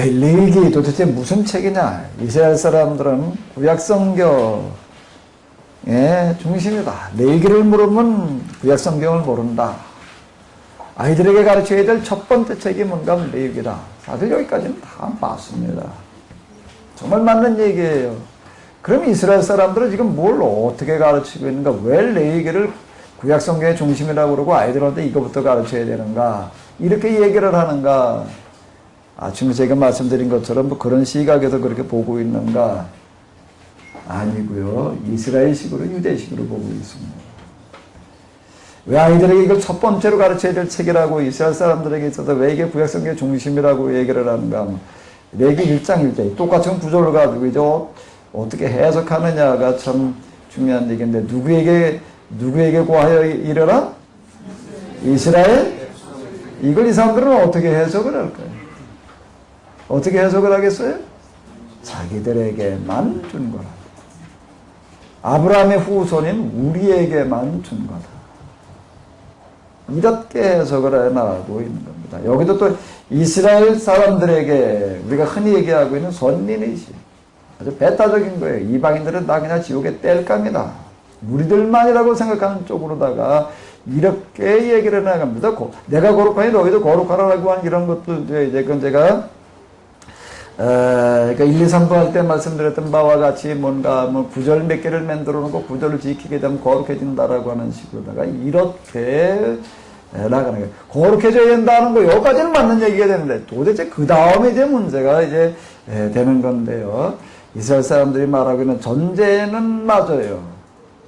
레위기 도대체 무슨 책이냐? 이스라엘 사람들은 구약성경의 중심이다. 레위기를 모르면 구약성경을 모른다. 아이들에게 가르쳐야 될 첫 번째 책이 뭔가 레위기다. 사실 여기까지는 다 맞습니다. 정말 맞는 얘기예요. 그럼 이스라엘 사람들은 지금 뭘 어떻게 가르치고 있는가? 왜 레위기를 구약성경의 중심이라고 그러고 아이들한테 이거부터 가르쳐야 되는가? 이렇게 얘기를 하는가? 아침에 제가 말씀드린 것처럼 뭐 그런 시각에서 그렇게 보고 있는가? 아니고요. 이스라엘식으로 유대식으로 보고 있습니다. 왜 아이들에게 이걸 첫 번째로 가르쳐야 될 책이라고 이스라엘 사람들에게 있어서 왜 이게 구약성경의 중심이라고 얘기를 하는가? 레위기 1장 1절 똑같은 구절을 가지고 이제 어떻게 해석하느냐가 참 중요한 얘기인데 누구에게 고하여 이르라? 이스라엘? 이걸 이 사람들은 어떻게 해석을 할까요? 어떻게 해석을 하겠어요? 자기들에게만 준 거라. 아브라함의 후손인 우리에게만 준 거다. 이렇게 해석을 해나가고 있는 겁니다. 여기도 또 이스라엘 사람들에게 우리가 흔히 얘기하고 있는 선민의식. 아주 배타적인 거예요. 이방인들은 다 그냥 지옥의 땔감이다. 우리들만이라고 생각하는 쪽으로다가 이렇게 얘기를 해나갑니다. 내가 거룩하니 너희도 거룩하라고 한 이런 것도 이제 그건 제가 그러니까 1, 2, 3부 할 때 말씀드렸던 바와 같이 뭔가 뭐 구절 몇 개를 만들어 놓고 구절을 지키게 되면 거룩해진다라고 하는 식으로다가 이렇게 나가는 거예요. 거룩해져야 된다는 거 여기까지는 맞는 얘기가 되는데 도대체 그 다음에 이제 문제가 이제 되는 건데요. 이스라엘 사람들이 말하고 있는 전제는 맞아요.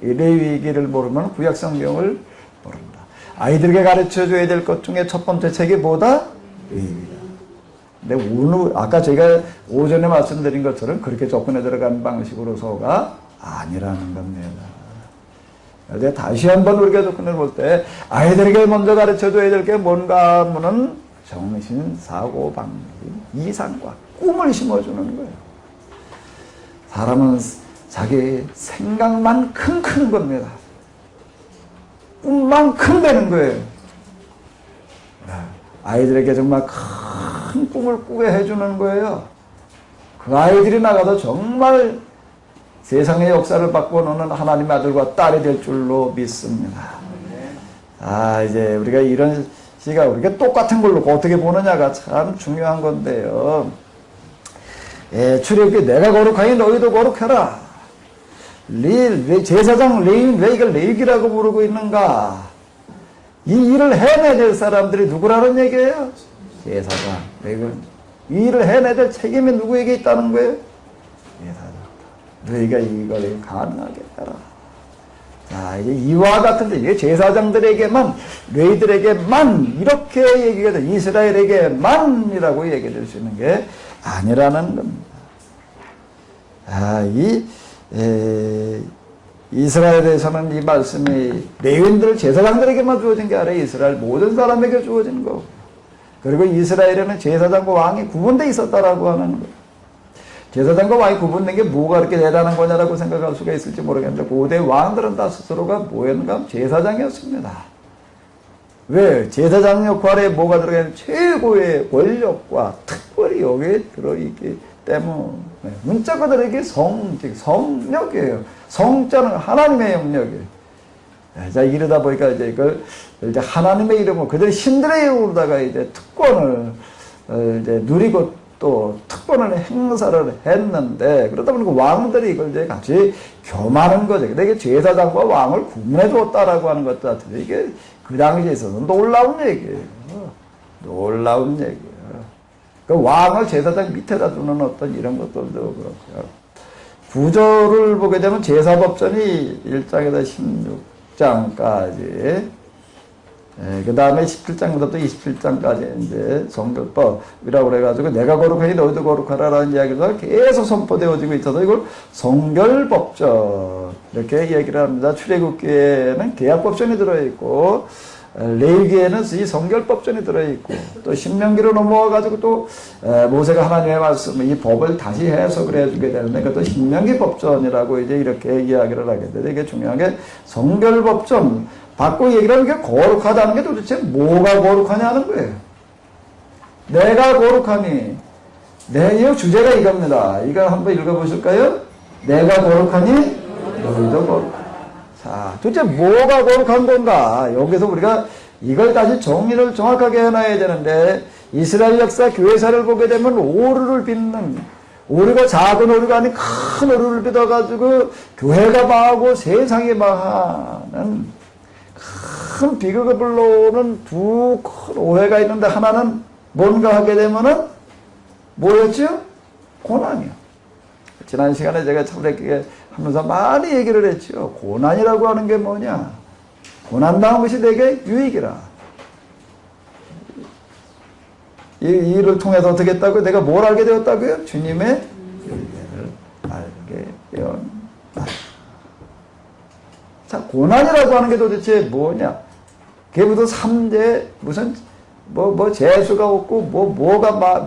이 레위기를 모르면 구약성경을 모른다. 아이들에게 가르쳐줘야 될 것 중에 첫 번째 책이 뭐다? 레위기다. 근데 오늘 아까 제가 오전에 말씀드린 것처럼 그렇게 접근해 들어가는 방식으로서가 아니라는 겁니다. 근데 다시 한번 우리가 접근해 볼 때 아이들에게 먼저 가르쳐줘야 될 게 뭔가 하면은 정신, 사고, 방식, 이상과 꿈을 심어주는 거예요. 사람은 자기 생각만큼 크는 겁니다. 꿈만큼 되는 거예요. 아이들에게 정말 큰 꿈을 꾸게 해주는 거예요. 그 아이들이 나가서 정말 세상의 역사를 바꿔놓는 하나님의 아들과 딸이 될 줄로 믿습니다. 이제 우리가 이런 시각, 우리가 똑같은 걸로 어떻게 보느냐가 참 중요한 건데요. 출애굽기 내가 거룩하니 너희도 거룩해라. 제사장 레위인 왜 이걸 레위기라고 부르고 있는가? 이 일을 해내야 될 사람들이 누구라는 얘기예요? 제사장. 이 일을 해내야 될 책임이 누구에게 있다는 거예요? 제사장. 너희가 이걸 가능하게 해라. 자, 이제 이와 같은데, 이게 제사장들에게만, 레위들에게만, 이렇게 얘기가 돼. 이스라엘에게만이라고 얘기할 수 있는 게 아니라는 겁니다. 이스라엘에서는 이 말씀이 레위인들 제사장들에게만 주어진 게 아니라 이스라엘 모든 사람에게 주어진 거고, 그리고 이스라엘에는 제사장과 왕이 구분되어 있었다라고 하는 거예요. 제사장과 왕이 구분된 게 뭐가 그렇게 대단한 거냐라고 생각할 수가 있을지 모르겠는데 고대 왕들은 다 스스로가 뭐였는가? 제사장이었습니다. 왜? 제사장 역할에 뭐가 들어가는 최고의 권력과 특권이 여기에 들어있기 때문에 문자 그대로 이게 성력이에요. 성자는 하나님의 영역이에요. 자, 이러다 보니까 이제 이걸 이제 하나님의 이름으로 그들의 신들의 이름으로다가 이제 특권을 이제 누리고 또 특권을 행사를 했는데 그러다 보니까 왕들이 이걸 이제 같이 겸하는 거죠. 근데 이게 제사장과 왕을 구분해 줬다라고 하는 것 자체는 이게 그 당시에 있어서 놀라운 얘기예요. 놀라운 얘기예요. 그 왕을 제사장 밑에다 두는 어떤 이런 것들도 그렇고요. 구절을 보게 되면 제사법전이 1장에서 16장까지, 그 다음에 17장부터 27장까지 이제 성결법이라고 그래가지고 내가 거룩하니 너희도 거룩하라라는 이야기가 계속 선포되어지고 있어서 이걸 성결법전 이렇게 얘기를 합니다. 출애굽기에는 계약법전이 들어있고 레위기에는 이 성결법전이 들어있고 또 신명기로 넘어와가지고 또 모세가 하나님의 말씀 이 법을 다시 해석을 해주게 되는데 그것도 신명기 법전이라고 이제 이렇게 이야기를 하게 되는데 이게 중요한 게 성결법전 바꿔 얘기를 하는 게 거룩하다는 게 도대체 뭐가 거룩하냐는 거예요. 내가 거룩하니 이 주제가 이겁니다. 이거 한번 읽어보실까요? 내가 거룩하니 너희도 거룩하니. 자, 도대체 뭐가 거룩한 건가? 여기서 우리가 이걸 다시 정리를 정확하게 해놔야 되는데, 이스라엘 역사 교회사를 보게 되면 오류를 빚는, 오류가 작은 오류가 아닌 큰 오류를 빚어가지고 교회가 망하고 세상이 망하는 큰 비극을 불러오는 두 큰 오해가 있는데, 하나는 뭔가 하게 되면은 뭐였죠? 고난이요. 지난 시간에 제가 참 이렇게 하면서 많이 얘기를 했죠. 고난이라고 하는 게 뭐냐? 고난당한 것이 내게 유익이라. 이 일을 통해서 어떻게 했다고요? 내가 뭘 알게 되었다고요? 주님의 은혜를 알게 되었다. 자, 고난이라고 하는 게 도대체 뭐냐? 그게 무슨 3대, 무슨, 재수가 없고,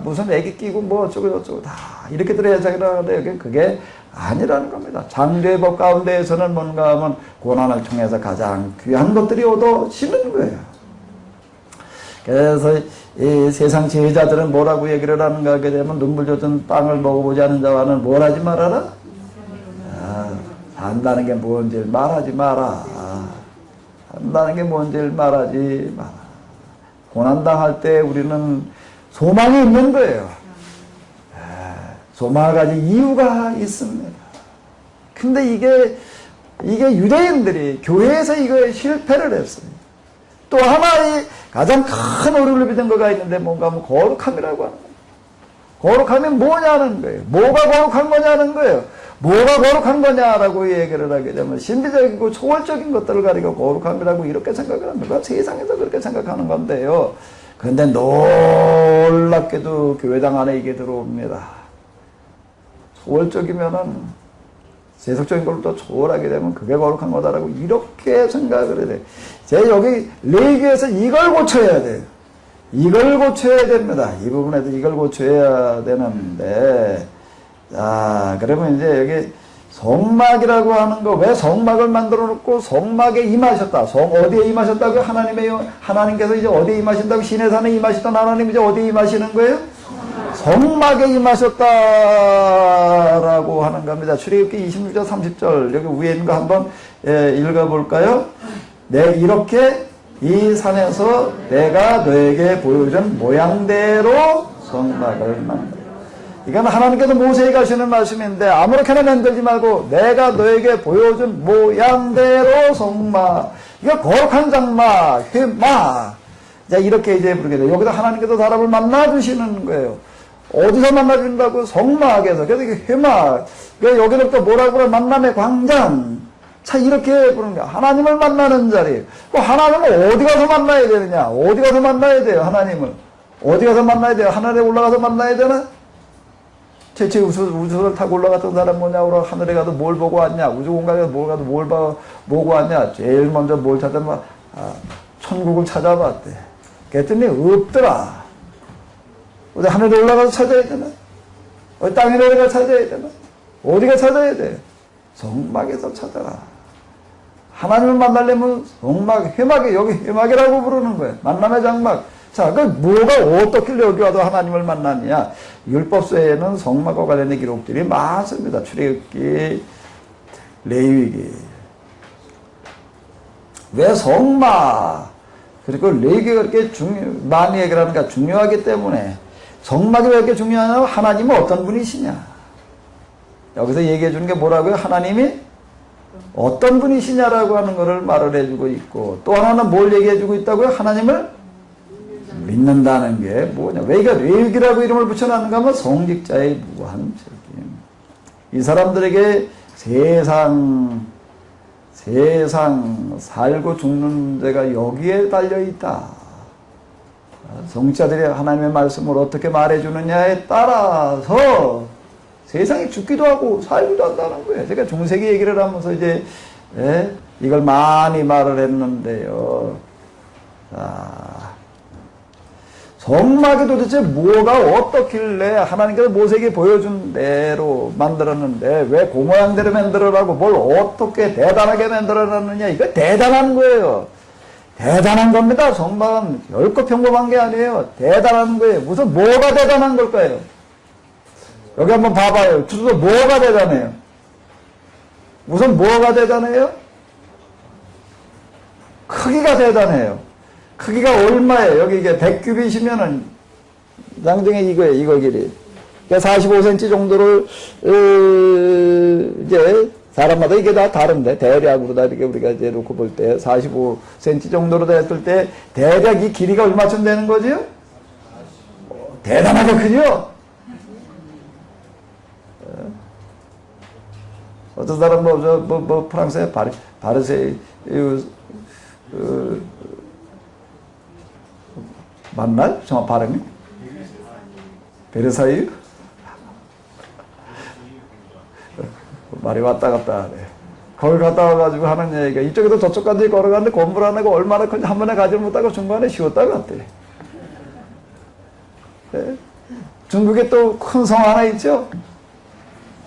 무슨 애기 끼고, 어쩌고, 다, 이렇게들 해석을 하는데, 그게 아니라는 겁니다. 장대법 가운데에서는 뭔가 하면 고난을 통해서 가장 귀한 것들이 얻어지는 거예요. 그래서 이 세상 제자들은 뭐라고 얘기를 하는가 하게 되면, 눈물 젖은 빵을 먹어보지 않은 자와는 뭘 하지 말아라? 산다는 게 뭔지를 말하지 마라. 산다는 게 뭔지를 말하지 마라. 고난당할 때 우리는 소망이 있는 거예요. 소망을 가진 이유가 있습니다. 근데 이게 유대인들이 교회에서 이거에 실패를 했어요. 또 하나의 가장 큰 오류를 빚은 거가 있는데, 뭔가 하면 거룩함이라고 하는 거예요. 거룩함이 뭐냐는 거예요. 뭐가 거룩한 거냐는 거예요. 뭐가 거룩한 거냐라고 얘기를 하게 되면 신비적이고 초월적인 것들을 가리고 거룩함이라고 이렇게 생각을 합니다. 세상에서 그렇게 생각하는 건데요. 그런데 놀랍게도 교회당 안에 이게 들어옵니다. 초월적이면은 세속적인 걸로 또 초월하게 되면 그게 거룩한 거다라고 이렇게 생각을 해야 돼요. 제가 여기 레위기에서 이걸 고쳐야 돼요. 이걸 고쳐야 됩니다. 이 부분에서 이걸 고쳐야 되는데, 자, 그러면 이제 여기 성막이라고 하는 거, 왜 성막을 만들어 놓고 성막에 임하셨다. 어디에 임하셨다고요? 하나님께서 이제 어디에 임하신다고? 시내산에 임하시던 하나님 이제 어디에 임하시는 거예요? 성막에 임하셨다라고 하는 겁니다. 출애굽기 26절 30절 여기 위에 있는 거 한번 읽어볼까요? 이렇게 이 산에서 내가 너에게 보여준 모양대로 성막을 만들어. 이건 하나님께서 모세에게 하시는 말씀인데, 아무렇게나 만들지 말고 내가 너에게 보여준 모양대로 성막, 이거 거룩한 장막, 회막. 자, 이렇게 이제 부르게 돼요. 여기서 하나님께서 사람을 만나주시는 거예요. 어디서 만나준다고? 성막에서. 그래서 이게 회막. 여기서부터 뭐라고 그래? 만남의 광장. 자, 이렇게 부르는 거야. 하나님을 만나는 자리. 하나님을 어디 가서 만나야 되느냐? 어디 가서 만나야 돼요, 하나님을? 어디 가서 만나야 돼요? 하늘에 올라가서 만나야 되나? 대체 우주를 타고 올라갔던 사람 뭐냐고, 하늘에 가도 뭘 보고 왔냐? 우주 공간에 뭘 가도 뭘 보고 왔냐? 제일 먼저 뭘 찾아봐? 천국을 찾아봤대. 그랬더니 없더라. 어디 하늘에 올라가서 찾아야 되나? 어디 땅에 내려가 찾아야 되나? 어디가 찾아야 돼? 성막에서 찾아라. 하나님을 만나려면 성막, 회막이, 여기 회막이라고 부르는 거예요. 만남의 장막. 자, 뭐가 어떻길래 여기 와도 하나님을 만나느냐? 율법서에는 성막과 관련된 기록들이 많습니다. 출애굽기, 레위기. 왜 성막? 그리고 레위기가 그렇게 많이 얘기를 하는가? 중요하기 때문에. 성막이 왜 이렇게 중요하냐면 하나님은 어떤 분이시냐? 여기서 얘기해 주는 게 뭐라고요? 하나님이 어떤 분이시냐라고 하는 것을 말을 해주고 있고, 또 하나는 뭘 얘기해 주고 있다고요? 하나님을 믿는다는 게 뭐냐? 왜 이거 레위기라고 이름을 붙여놨는가 하면 성직자의 무한 책임. 이 사람들에게 세상 살고 죽는 죄가 여기에 달려있다. 성직자들이 하나님의 말씀을 어떻게 말해주느냐에 따라서 세상이 죽기도 하고 살기도 한다는 거예요. 제가 중세기 얘기를 하면서 이제 이걸 많이 말을 했는데요. 자, 성막이 도대체 뭐가 어떻길래 하나님께서 모세에게 보여준 대로 만들었는데 왜 그 모양대로 만들어라고 뭘 어떻게 대단하게 만들어놨느냐. 이거 대단한 거예요. 대단한 겁니다. 성막은 결코 평범한 게 아니에요. 대단한 거예요. 무슨 뭐가 대단한 걸까요? 여기 한번 봐봐요. 주소 뭐가 대단해요? 우선 뭐가 대단해요? 크기가 대단해요. 크기가 얼마예요? 여기 이게 100규빗이면은 나중에 이거예요. 이거 길이. 그러니까 45cm 정도를 이제 사람마다 이게 다 다른데 대략으로 다 이렇게 우리가 이제 놓고 볼 때 45cm 정도로 됐을 때 대략 이 길이가 얼마쯤 되는 거죠? 대단하게 크죠? 어떤 사람 뭐 프랑스의 바르세유 맞나요? 정확 발음이? 베르사유? 말이 왔다 갔다 하네. 거기 갔다 와가지고 하는 얘기가 이쪽에서 저쪽까지 걸어가는데 건물 하나가 얼마나 큰지 한 번에 가지 못하고 중간에 쉬었다 갔대. 네? 중국에 또 큰 성 하나 있죠?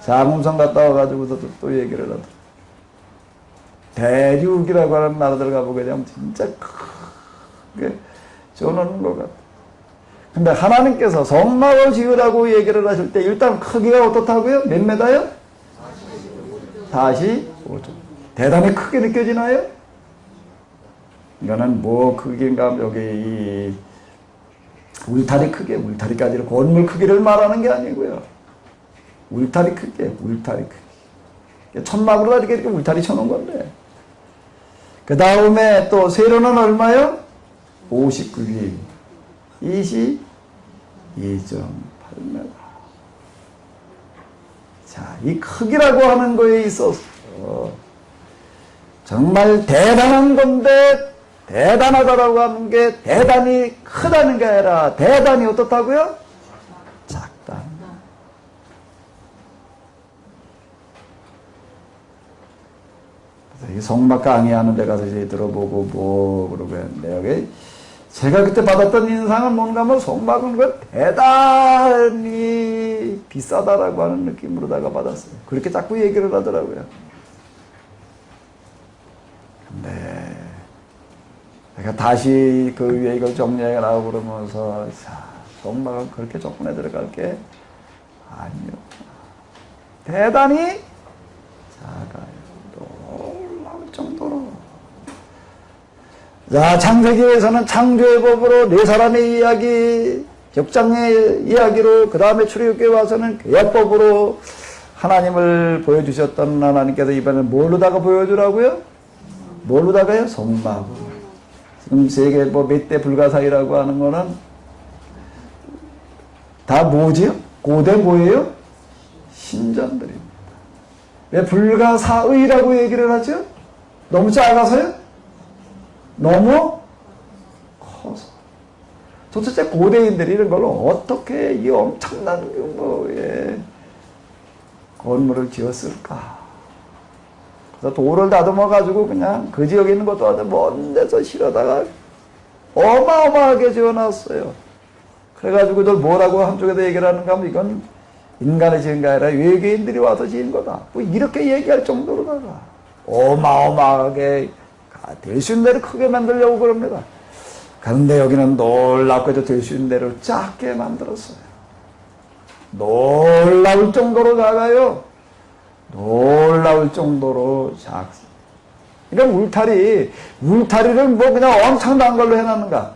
장음성 갔다 와가지고도 또 얘기를 하더라. 대륙이라고 하는 나라들 가보게 되면 진짜 크게 전하는 것 같아. 근데 하나님께서 성막을 지으라고 얘기를 하실 때 일단 크기가 어떻다고요? 몇 메다요? 45조. 대단히 크게 느껴지나요? 이거는 뭐 크기인가 여기 이 울타리 크기, 울타리까지는 건물 크기를 말하는 게 아니고요. 울타리 크기, 울타리 크기. 천막으로 다 이렇게 울타리 쳐놓은 건데. 그 다음에 또 세로는 얼마요? 59기. 22.8m. 자, 이 크기라고 하는 거에 있어서 정말 대단한 건데 대단하다라고 하는 게 대단히 크다는 게 아니라 대단히 어떻다고요? 작다. 그래서 이 성막 강의하는 데 가서 이제 들어보고 뭐 그러고 했는데 여기 제가 그때 받았던 인상은 뭔가 뭐 성막은 그 대단히 비싸다라고 하는 느낌으로다가 받았어요. 그렇게 자꾸 얘기를 하더라고요. 근데 제가 다시 그 위에 이걸 정리해 나오고 그러면서 자, 성막은 그렇게 접근해 들어갈 게 아니요. 대단히 작아요. 놀라울 정도로. 자, 창세기에서는 창조의 법으로 네 사람의 이야기, 역장의 이야기로, 그 다음에 출애굽기에 와서는 계약법으로 하나님을 보여주셨던 하나님께서 이번에는 뭘로다가 보여주라고요? 뭘로다가요? 성막으로. 지금 세계 뭐 몇 대 불가사의라고 하는 거는 다 뭐지요? 고대 뭐예요? 신전들입니다. 왜 불가사의라고 얘기를 하죠? 너무 작아서요? 너무 커서. 도대체 고대인들이 이런 걸로 어떻게 이 엄청난 규모의 건물을 지었을까? 그래서 돌을 다듬어가지고 그냥 그 지역에 있는 것도 아주 먼 데서 실어다가 어마어마하게 지어놨어요. 그래가지고들 뭐라고 한쪽에서 얘기를 하는가 하면 이건 인간의 지은 게 아니라 외계인들이 와서 지은 거다. 뭐 이렇게 얘기할 정도로다가 어마어마하게 될 수 있는 대로 크게 만들려고 그럽니다. 그런데 여기는 놀랍게도 될 수 있는 대로 작게 만들었어요. 놀라울 정도로 작아요. 놀라울 정도로 작습니다. 그러니까 울타리를 뭐 그냥 엄청난 걸로 해놨는가?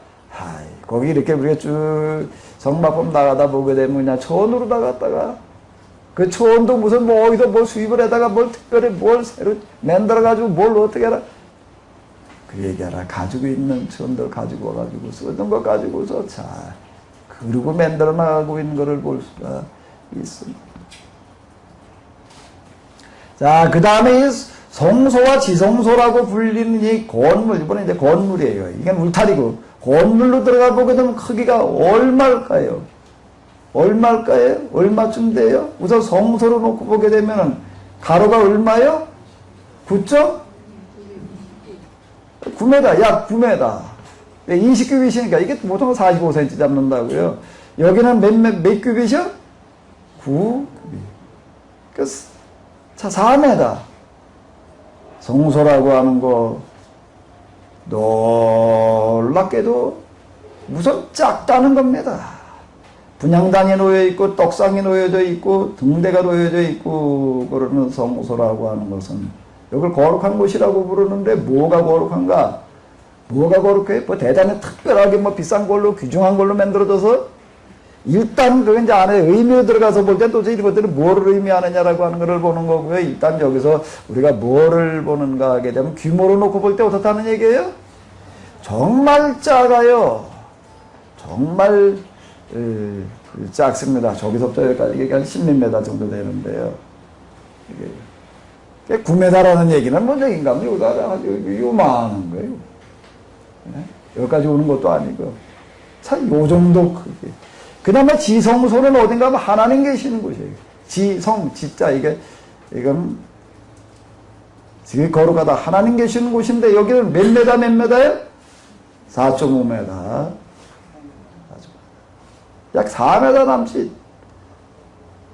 거기 이렇게 우리가 쭉 성막법 나가다 보게 되면 그냥 초원으로 나갔다가 그 초원도 무슨 뭐 어디서 뭘 수입을 해다가 뭘 특별히 뭘 새로 만들어가지고 뭘 어떻게 하라. 그 얘기하라. 가지고 있는 천들 가지고 와가지고 쓰던 거 가지고서 자 그리고 만들어 나가고 있는 거를 볼 수가 있습니다. 자, 그 다음에 이 성소와 지성소라고 불리는 이 건물, 이번에 이제 건물이에요. 이건 울타리고 건물로 들어가 보게 되면 크기가 얼마일까요? 얼마일까요? 얼마쯤 돼요? 우선 성소로 놓고 보게 되면은 가로가 얼마요? 9m, 약 9m. 20규빗이니까 이게 보통 45cm 잡는다고요. 여기는 몇 규빗이요? 9규빗. 자, 4m. 성소라고 하는 거 놀랍게도 우선 작다는 겁니다. 분향단이 놓여 있고 떡상이 놓여져 있고 등대가 놓여져 있고 그러는 성소라고 하는 것은 이걸 거룩한 곳이라고 부르는데 뭐가 거룩한가? 뭐가 거룩해? 뭐 대단히 특별하게 뭐 비싼 걸로 귀중한 걸로 만들어져서 일단 그 이제 안에 의미로 들어가서 볼 때 도대체 이것들이 뭐를 의미하느냐라고 하는 것을 보는 거고요. 일단 여기서 우리가 뭐를 보는가 하게 되면 규모로 놓고 볼 때 어떻다는 얘기예요? 정말 작아요. 정말 작습니다. 저기서부터 여기까지 이게 한 10몇 메다 정도 되는데요. 이게 9m라는 얘기는 뭔 얘기인가 하면 여기가 아주 요만한 거예요. 네? 여기까지 오는 것도 아니고 참 요 정도 크기. 그 다음에 지성소는 어딘가 하면 하나님 계시는 곳이에요. 지성, 지자 이건 지금 거룩하다. 하나님 계시는 곳인데 여기는 몇 메다 몇 메다예요? 4.5m. 약 4m 남짓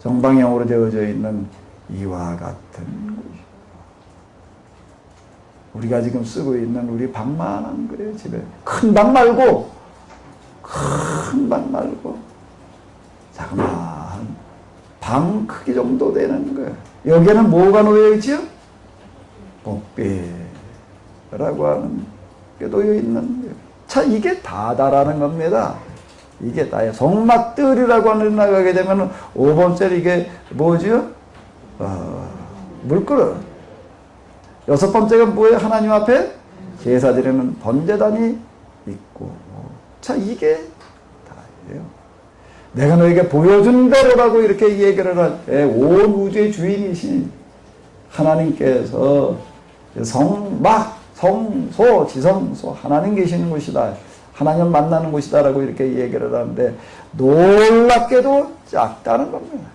정방향으로 되어져 있는 이와 같은 곳이에요. 우리가 지금 쓰고 있는 우리 방만한 거예요. 집에 큰 방 말고 자그마한 방 크기 정도 되는 거예요. 여기에는 뭐가 놓여 있지요? 복배라고 하는 게 놓여 있는 거예요. 자, 이게 다다라는 겁니다. 이게 다예요. 성막들이라고 하는 나가게 되면 5번째 이게 뭐죠? 물그릇. 6번째가 뭐예요? 하나님 앞에 제사 드리는 번제단이 있고. 자, 이게 다예요. 내가 너에게 보여준 대로라고 이렇게 얘기를 할 때 온 우주의 주인이신 하나님께서 성막, 성소, 지성소 하나님 계시는 곳이다. 하나님 만나는 곳이다라고 이렇게 얘기를 하는데 놀랍게도 작다는 겁니다.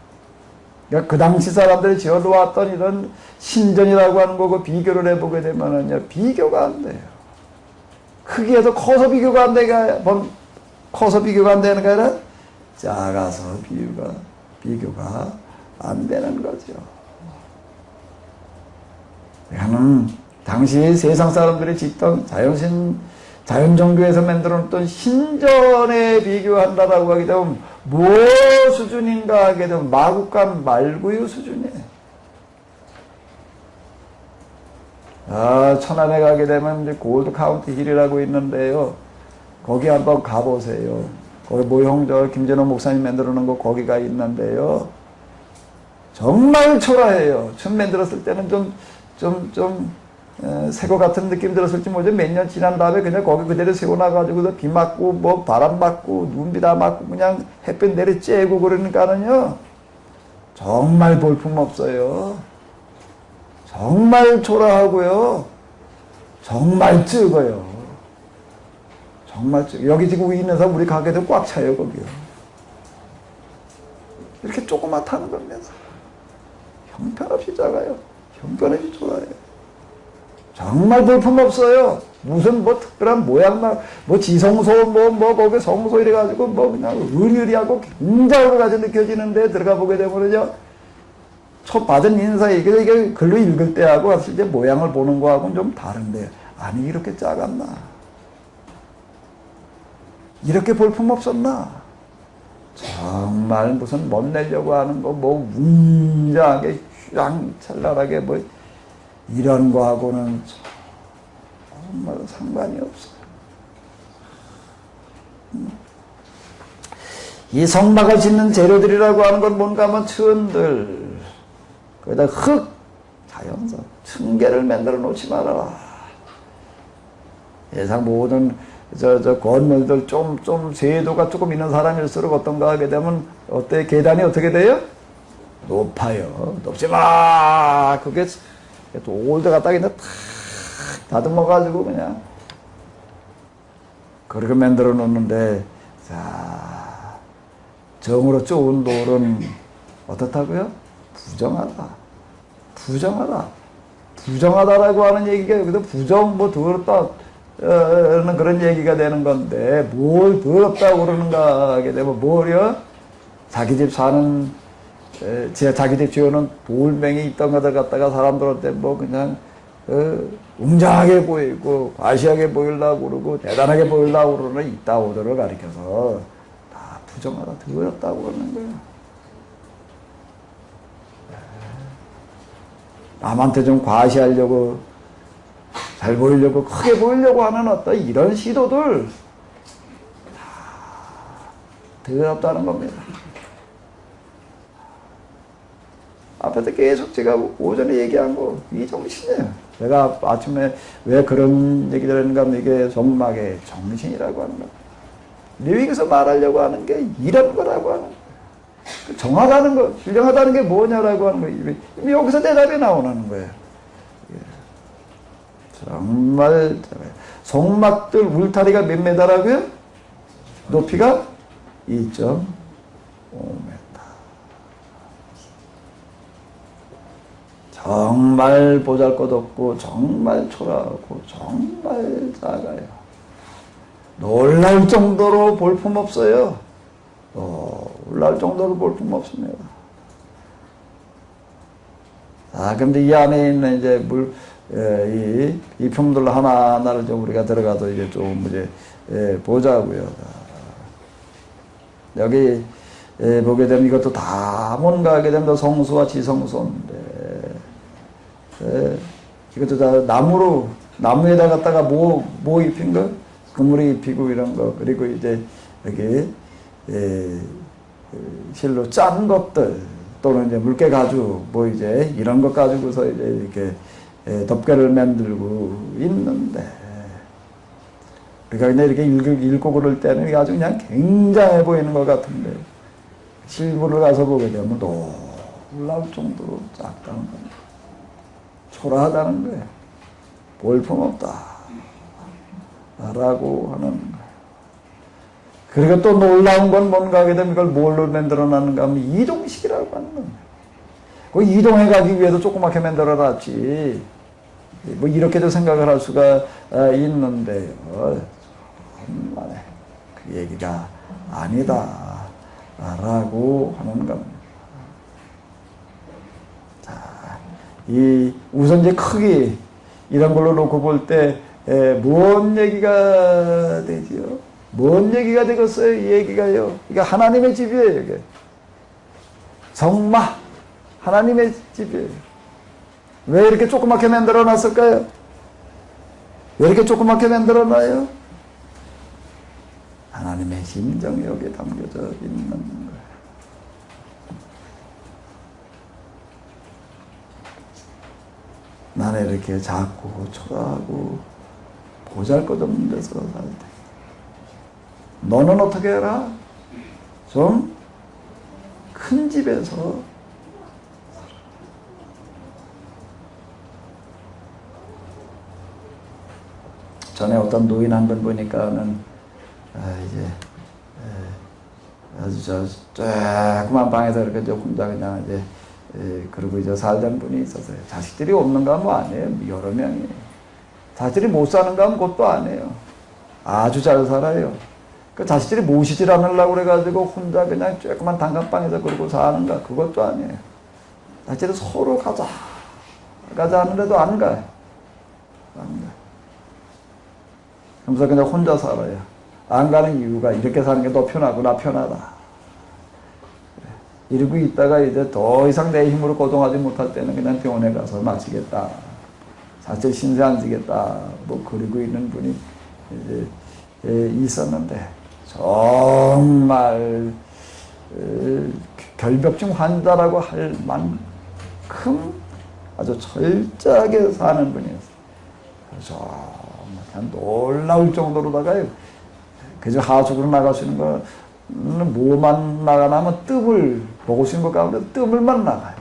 그러니까 그 당시 사람들이 지어놓았던 이런 신전이라고 하는 거고 비교를 해보게 되면은요, 비교가 안 돼요. 크기에서 커서 비교가 안 되는 게 아니라 작아서 비교가 안 되는 거죠. 이거는 당시 세상 사람들이 짓던 자연종교에서 만들어놓던 신전에 비교한다라고 하게 되면 뭐 수준인가 하게 되면 마국간 말구유 수준이에요. 천안에 가게 되면 이제 골드 카운트 힐이라고 있는데요. 거기 한번 가보세요. 거기 모형저 김전호 목사님 만들어 놓은 거 거기가 있는데요. 정말 초라해요. 처음 만들었을 때는 새거 같은 느낌 들었을지 모르죠. 몇 년 지난 다음에 그냥 거기 그대로 세워놔가지고 비 맞고 뭐 바람 맞고 눈비 다 맞고 그냥 햇빛 내리 쬐고 그러니까는요. 정말 볼품 없어요. 정말 초라하고요. 정말 적어요. 정말 적어요. 여기 지금 위에 있는 사람 우리 가게도 꽉 차요, 거기요. 이렇게 조그맣다는 겁니다. 형편없이 작아요. 형편없이 초라해요. 정말 볼품 없어요. 무슨 뭐 특별한 모양만, 뭐 지성소, 거기 성소 이래가지고 그냥 의리의리하고 굉장히 가지 느껴지는데 들어가 보게 되면은요. 첫 받은 인사에 이게 글로 읽을 때하고 갔을 때 모양을 보는 거하고는 좀 다른데, 아니, 이렇게 작았나? 이렇게 볼품 없었나? 정말 무슨 멋내려고 하는 거, 뭐, 웅장하게, 휘황찬란하게, 뭐, 이런 거하고는 정말 상관이 없어요. 이 성막을 짓는 재료들이라고 하는 건 뭔가 하면 천들, 거기다 흙, 자연산, 층계를 만들어 놓지 말아라. 예상 모든 건물들 좀 세도가 조금 있는 사람일수록 어떤가 하게 되면 어때? 계단이 어떻게 돼요? 높아요. 높지 마. 그게 돌도 갖다가 그냥 탁 다듬어가지고 그냥 그렇게 만들어 놓는데, 자, 정으로 좋은 돌은 어떻다고요? 부정하다라고 하는 얘기가 여기서 부정 뭐 더럽다 는 그런 얘기가 되는 건데, 뭘 더럽다고 그러는가 하게 되면 뭐요? 자기 집 사는 자기 집 지어놓은 돌멩이 있던 것들 갖다가 사람들한테 뭐 그냥 웅장하게 보이고 과시하게 보이려고 그러고 대단하게 보이려고 그러는 이따오들을 가리켜서 다 부정하다, 더럽다고 그러는 거야. 남한테 좀 과시하려고, 잘 보이려고, 크게 보이려고 하는 어떤 이런 시도들 다 더럽다는 겁니다. 앞에서 계속 제가 오전에 얘기한 거 이 정신이에요. 제가 아침에 왜 그런 얘기를 했는가 하면 이게 정막의 정신이라고 하는 거예요. 레위기에서 말하려고 하는 게 이런 거라고 하는 거예요. 정하다는 거, 훌륭하다는 게 뭐냐라고 하는 거예요. 여기서 대답이 나오는 거예요. 정말 성막들 울타리가 몇 메다라고요? 높이가 2.5m. 정말 보잘것없고 정말 초라하고 정말 작아요. 놀랄 정도로 볼품없어요. 놀랄 정도로 볼품없습니다. 아, 근데 이 안에 있는 이제 이 품들 하나하나를 좀 우리가 들어가서 이제 좀 이제 보자고요. 여기 보게 되면 이것도 다 뭔가 하게 되면 성수와 지성소인데, 이것도 다 나무에다 갖다가 뭐 입힌 거? 그물이 입히고 이런 거. 그리고 이제 여기 실로 짠 것들 또는 이제 물개 가죽 뭐 이제 이런 것 가지고서 이제 이렇게 덮개를 만들고 있는데, 우리가 그냥 이렇게 읽고 그럴 때는 아주 그냥 굉장해 보이는 것 같은데, 실물을 가서 보게 되면 놀라울 정도로 작다는 겁니다. 초라하다는 거예요. 볼품없다 라고 하는 거예요. 그리고 또 놀라운 건 뭔가 하게 되면 이걸 뭘로 만들어놨는가 하면 이동식이라고 하는 겁니다. 그 이동해 가기 위해서 조그맣게 만들어놨지 뭐 이렇게도 생각을 할 수가 있는데요. 정말 그 얘기가 아니다 라고 하는 겁니다. 우선 이제 크기 이런 걸로 놓고 볼 때 뭔 얘기가 되지요? 뭔 얘기가 되겠어요? 이 얘기가요. 이게 하나님의 집이에요. 이게 성막 하나님의 집이에요. 왜 이렇게 조그맣게 만들어 놨을까요? 왜 이렇게 조그맣게 만들어 놔요? 하나님의 심정이 여기에 담겨져 있는 거예요. 나는 이렇게 작고 초라하고 보잘것없는 데서 살 때, 너는 어떻게 해라? 좀 큰 집에서 전에 어떤 노인 한 분 보니까는 아주 조그만 방에서 이렇게 혼자 그냥 이제 그리고 이제 살던 분이 있었어요. 자식들이 없는가 뭐 아니에요. 여러 명이. 자식들이 못 사는가 하면 그것도 아니에요. 아주 잘 살아요. 그 자식들이 모시질 않으려고 그래가지고 혼자 그냥 조그만 단칸방에서 그러고 사는가 그것도 아니에요. 자식들이 서로 가자 하는데도 안 가요. 안 가요. 그러면서 그냥 혼자 살아요. 안 가는 이유가 이렇게 사는 게 더 편하고 나 편하다. 이러고 있다가 이제 더 이상 내 힘으로 고동하지 못할 때는 그냥 병원에 가서 마치겠다. 사실 신세 안 지겠다. 뭐 그러고 있는 분이 이제 있었는데, 정말 결벽증 환자라고 할 만큼 아주 철저하게 사는 분이었어요. 정말 놀라울 정도로다가요. 그저 하숙으로 나갈 수 있는 거는 뭐만 나가나 하면 뜸을 보고 싶은 것 가운데 뜸을만 나가요.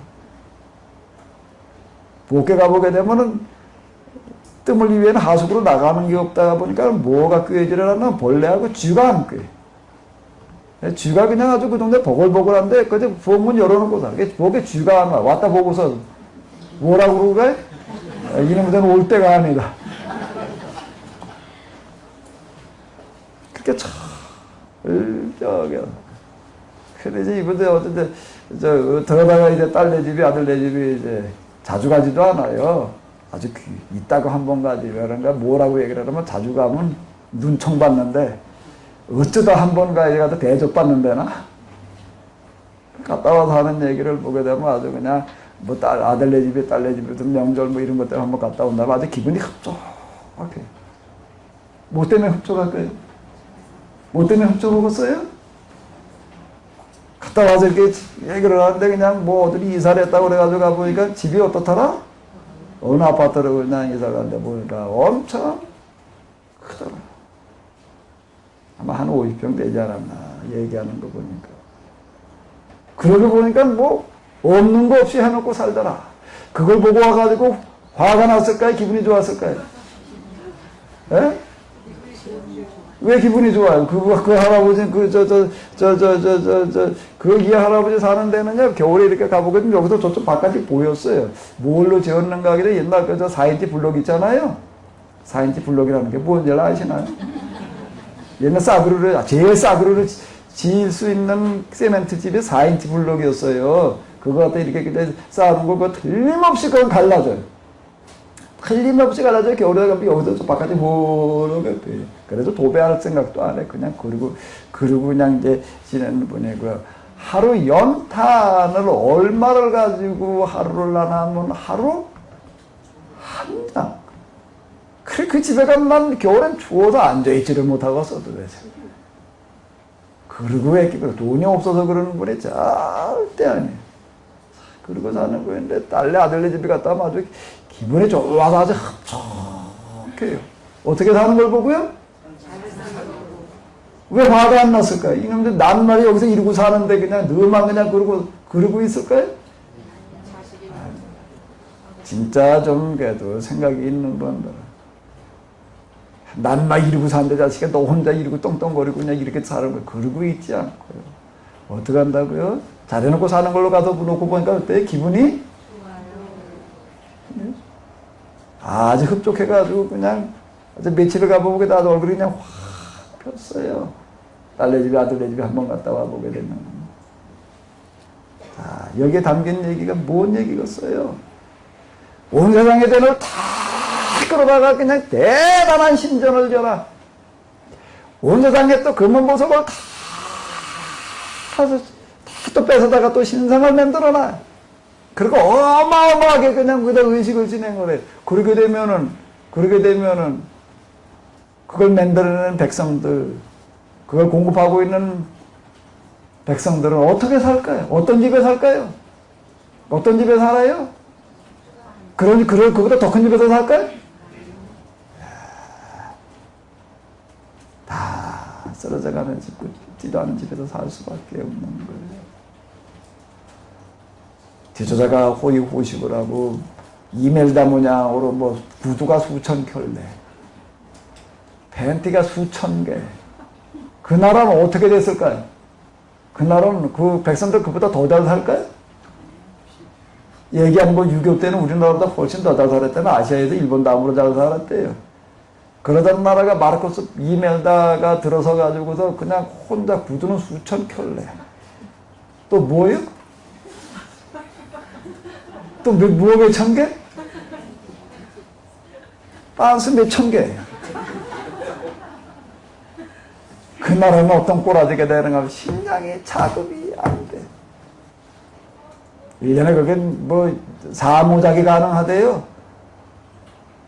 복개 가보게 되면은 뜸을 위에는 하숙으로 나가는 게 없다가 보니까 뭐가 꿰지를 하나 벌레하고 쥐가 안 꿰. 쥐가 그냥 아주 그 정도에 보글보글한데 그저 부엌문 열어놓고 사. 복에 쥐가 안 와. 왔다 보고서 뭐라고 그러고 가요? 이놈 데는 올 때가 아니다. 그렇게 철저하게. 그래 이제 이분들 어쨌든 들어다가 이제 딸네 집이 아들네 집이 이제 자주 가지도 않아요. 아주 있다고 한 번 가지. 그런가 뭐라고 얘기를 하면 자주 가면 눈총 받는데 어쩌다 한 번 가도 대접받는 데나? 갔다 와서 하는 얘기를 보게 되면 아주 그냥 뭐 아들네 집에 딸네 집에 좀 명절 뭐 이런 것 때문에 한번 갔다 온다면 아주 기분이 흡족하게. 뭐 때문에 흡족할까요? 뭐 때문에 흡족하겠어요? 갔다 와서 이렇게 얘기를 하는데 그냥 뭐 어디 이사를 했다고 그래가지고 가보니까 집이 어떻더라? 어느 아파트로 그냥 이사를 하는데 보니까 엄청 크더라. 아마 한 50평 되지 않았나 얘기하는 거 보니까. 그러고 보니까 뭐 없는 거 없이 해놓고 살더라. 그걸 보고 와가지고 화가 났을까요? 기분이 좋았을까요? 에? 왜 기분이 좋아요? 그 할아버지, 이 할아버지 사는 데는요, 겨울에 이렇게 가보거든요. 여기서 저쪽 바깥이 보였어요. 뭘로 지었는가 하길래 옛날 그 4인치 블록 있잖아요. 4인치 블록이라는 게 뭔지 아시나요? 옛날 제일 싸구려를 지을 수 있는 세멘트 집이 4인치 블록이었어요. 그거 갖다 이렇게 쌓아놓은 거, 그거 틀림없이 그건 갈라져요. 틀림없이 갈라져요. 겨울에 가면 여기서 저 바깥에 모르게 돼. 그래서 도배할 생각도 안 해. 그냥 그러고 그냥 이제 지내는 분이고요. 하루 연탄을 얼마를 가지고 하루를 나누면 하루 한 장. 그래, 그 집에 가면 난 겨울엔 추워서 앉아있지를 못하고 써들어야지. 그러고 왜 돈이 없어서 그러는 분이 절대 아니에요. 그러고 사는 분인데 딸내 아들네 집에 갔다 오면 아주 기분이 좋아서 아주 흡족해요. 어떻게 사는 걸 보고요? 왜 화가 안 났을까요? 이놈들 낱말이 여기서 이러고 사는데 그냥 너만 그냥 그러고 있을까요? 진짜 좀 그래도 생각이 있는 분들은 난막 이러고 사는데 자식아 너 혼자 이러고 똥똥거리고 그냥 이렇게 사는 거 그러고 있지 않고요. 어떻게 한다고요? 잘해놓고 사는 걸로 가서 놓고 보니까 어때요? 기분이? 좋아요. 아주 흡족해가지고 그냥 아주 며칠을 가보게 나도 얼굴이 그냥 확 폈어요. 딸네 집에 아들네 집에 한번 갔다 와보게 되면. 자, 여기에 담긴 얘기가 뭔 얘기겠어요? 온 세상의 돈을 다 끌어다가 그냥 대단한 신전을 줘라. 온 세상에 또 금은보석을 다 또 뺏어다가 또 신상을 만들어놔. 그리고 어마어마하게 그냥 거기다 의식을 진행을 해. 그러게 되면은 그걸 만들어내는 백성들, 그걸 공급하고 있는 백성들은 어떻게 살까요? 어떤 집에 살까요? 어떤 집에 살아요? 그보다 더 큰 집에서 살까요? 다 쓰러져가는 집, 굽지도 않은 집에서 살 수밖에 없는 거예요. 지도자가 호의호식을 하고 이멜다 모양으로 뭐 구두가 수천 켤레, 팬티가 수천 개. 그 나라는 어떻게 됐을까요? 그 나라는 그 백성들 그보다 더 잘 살까요? 얘기한 거 6.25 때는 우리나라보다 훨씬 더 잘 살았다면 아시아에서 일본 다음으로 잘 살았대요. 그러던 나라가 마르코스 이멜다가 들어서 가지고서 그냥 혼자 구두는 수천 켤레. 또 뭐예요? 또 몇 천 개? 빤스 몇 천 개. 그 나라는 어떤 꼬라지게 되는가 하면 식량이 자급이 안 돼. 1년에 그게 뭐 사모작이 가능하대요.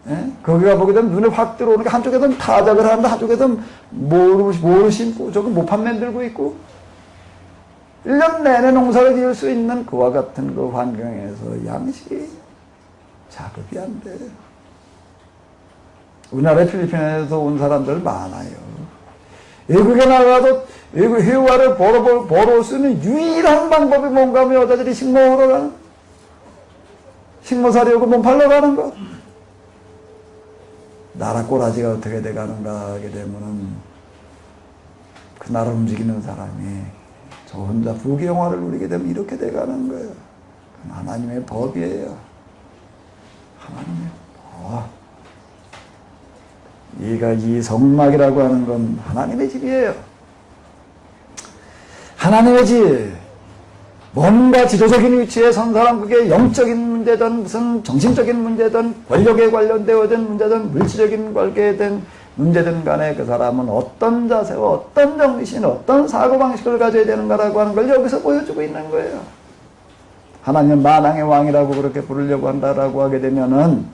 예? 거기가 보게 되면 눈에 확 들어오는 게 한쪽에서는 타작을 하는데 한쪽에서는 모루 심고 저거 모판 만들고 있고 1년 내내 농사를 지을 수 있는 그와 같은 그 환경에서 양식이 자급이 안 돼요. 우리나라 필리핀에서 온 사람들 많아요. 외국에 나가도 외국 회화를 벌어올 수 있는 유일한 방법이 뭔가 하면 여자들이 식모하러 가는, 식모 사려고 몸 팔러 가는 거. 나라 꼬라지가 어떻게 돼가는가 하게 되면은 그 나라 움직이는 사람이 저 혼자 부귀영화를 누리게 되면 이렇게 돼가는 거예요. 하나님의 법이에요. 하나님의 법. 이 성막이라고 하는 건 하나님의 집이에요. 하나님의 집. 뭔가 지도적인 위치에 선 사람, 그게 영적인 문제든 무슨 정신적인 문제든 권력에 관련되어진 문제든 물질적인 관계에 된 문제든 간에 그 사람은 어떤 자세와 어떤 정신, 어떤 사고방식을 가져야 되는가라고 하는 걸 여기서 보여주고 있는 거예요. 하나님 만왕의 왕이라고 그렇게 부르려고 한다라고 하게 되면은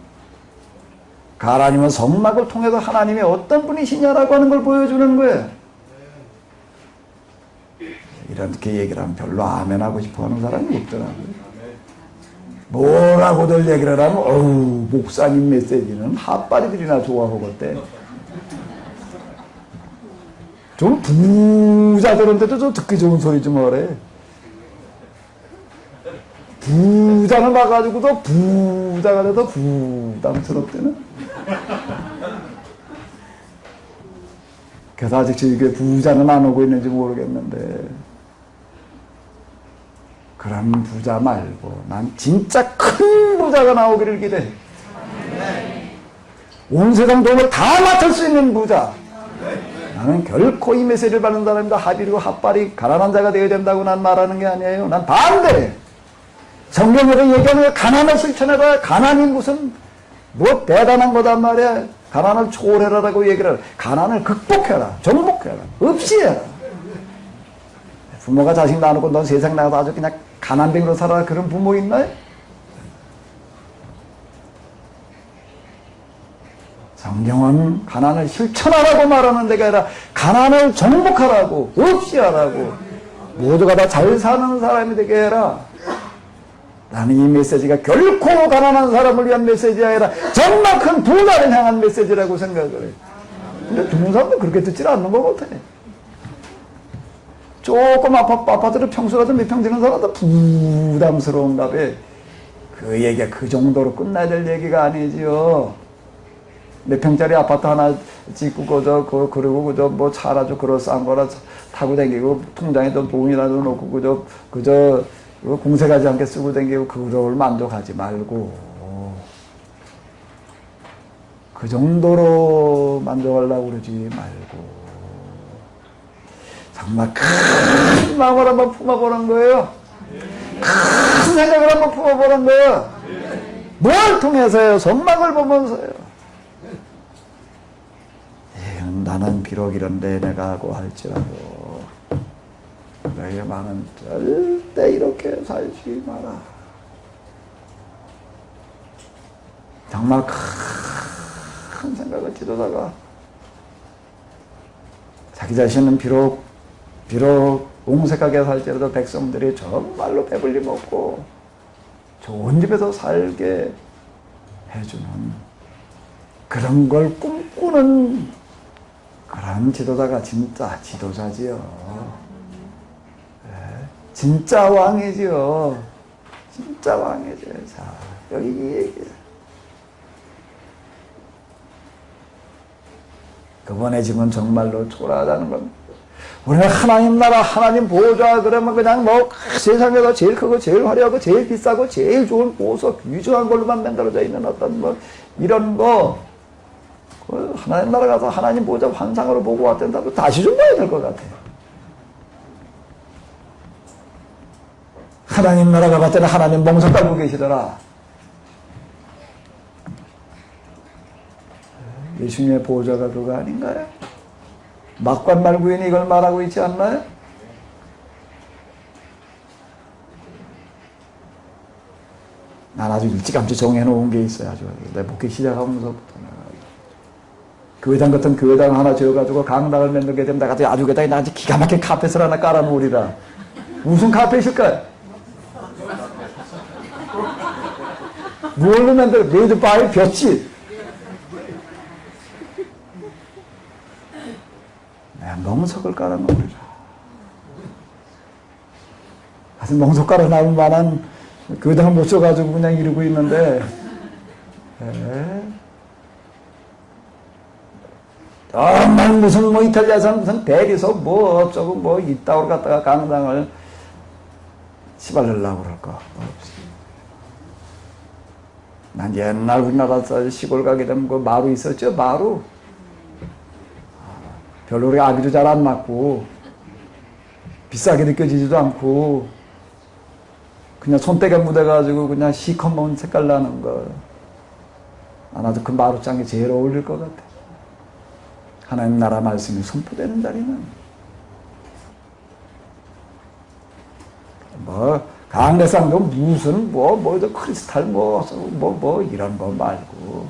하나님은 성막을 통해서 하나님이 어떤 분이시냐라고 하는 걸 보여주는 거예요. 이렇게 얘기를 하면 별로 아멘하고 싶어 하는 사람이 없더라고요. 뭐라고들 얘기를 하면 어우 목사님 메시지는 핫바리들이나 좋아하겠대. 좀 부자들한테도 좀 듣기 좋은 소리 좀 하래. 부자는 봐가지고도 부자가 돼도 부담스럽대는. 그래서 아직 저에게 부자는 안 오고 있는지 모르겠는데, 그런 부자 말고 난 진짜 큰 부자가 나오기를 기대해. 온 세상 돈을 다 맡을 수 있는 부자. 나는 결코 이 메시지를 받는 사람이다 합의리고 핫발이 가난한 자가 되어야 된다고 난 말하는 게 아니에요. 난 반대. 성경에서 얘기하는 가난을 실천해라. 가난이 무슨 뭐 대단한 거단 말이야. 가난을 초월해라라고 얘기를 해. 가난을 극복해라. 정복해라. 없이 해라. 부모가 자식 낳아놓고 넌 세상 나가서 아주 그냥 가난뱅이로 살아라. 그런 부모 있나요? 성경은 가난을 실천하라고 말하는 데가 아니라 가난을 정복하라고, 없이 하라고, 모두가 다 잘 사는 사람이 되게 해라. 나는 이 메시지가 결코 가난한 사람을 위한 메시지가 아니라 정말 큰 부자를 향한 메시지라고 생각을 해. 근데 듣는 사람도 그렇게 듣질 않는 것 같아. 조금 아파트를 평수라도 몇 평 지는 사람도 부담스러운가 봐. 그 얘기가 그 정도로 끝나야 될 얘기가 아니지요. 몇 평짜리 아파트 하나 짓고 그리고 그저 뭐 차라도 그럴싸한 거라 타고 다니고 통장에 또 돈이라도 넣고 그저 공세가지 않게 쓰고 다니고 그걸 만족하지 말고 그 정도로 만족하려고 그러지 말고 정말 큰 마음을 한번 품어보는 거예요. 큰 생각을 한번 품어보는 거예요. 뭘 통해서요? 성막을 보면서요. 나는 비록 이런데 내가 하고 할지라도 너희 마음은 절대 이렇게 살지 마라. 정말 큰 생각을 지도자가 자기 자신은 비록 옹색하게 살지라도 백성들이 정말로 배불리 먹고 좋은 집에서 살게 해주는 그런 걸 꿈꾸는 그런 지도자가 진짜 지도자지요. 네. 진짜 왕이지요. 진짜 왕이지요. 자, 여기 이 얘기예요. 그분의 집은 정말로 초라하다는 겁니다. 우리는 하나님 나라, 하나님 보좌 그러면 그냥 뭐 세상에서 제일 크고 제일 화려하고 제일 비싸고 제일 좋은 보석 위주한 걸로만 만들어져 있는 어떤 뭐 이런 거 하나님 나라 가서 하나님 보좌 환상으로 보고 왔던다고 다시 좀 봐야 될 것 같아요. 하나님 나라 가봤더니 하나님 멍석 깔고 계시더라. 예수님의 보좌가 그거 아닌가요? 막관 말구인이 이걸 말하고 있지 않나요? 난 아주 일찌감치 정해놓은 게 있어요. 아주 내 목회 시작하면서부터 교회당 같은 교회당 하나 지어가지고 강당을 만들게 되면 내가 아주 교회당에 나한테 기가 막힌 카펫을 하나 깔아놓으리라. 무슨 카펫일까요? 뭘로 만들어? 메이드바이 볕이. 내가 멍석을 깔아놓으리라. 아직 멍석 깔아놓을 만한 교회당을 못 써가지고 그냥 이러고 있는데 정말 무슨 뭐 이탈리아에서 무슨 대리석 뭐 어쩌고 뭐 이따위로 갖다가 강당을 시발르려고 그럴까 없이. 난 옛날 우리나라 시골 가게 되면 그 마루 있었죠. 마루 별로 우리가 아기도 잘 안 낳고 비싸게 느껴지지도 않고 그냥 손때가 묻어가지고 그냥 시커먼 색깔 나는 거. 나도 그 마루장이 제일 어울릴 것 같아. 하나님 나라 말씀이 선포되는 자리는 뭐 강대상도 무슨 크리스탈 이런 거 말고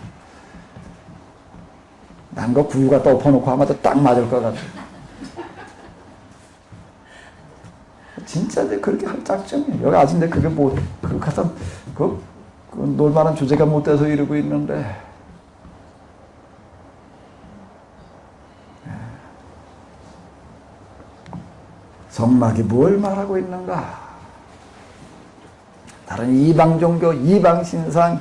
난 거 구유 갖다 엎어놓고 하면 딱 맞을 것 같아. 진짜 그렇게 할 작정이에요. 여기 아직 그게 그 놀만한 주제가 못 돼서 이러고 있는데. 성막이 뭘 말하고 있는가? 다른 이방 종교, 이방 신상,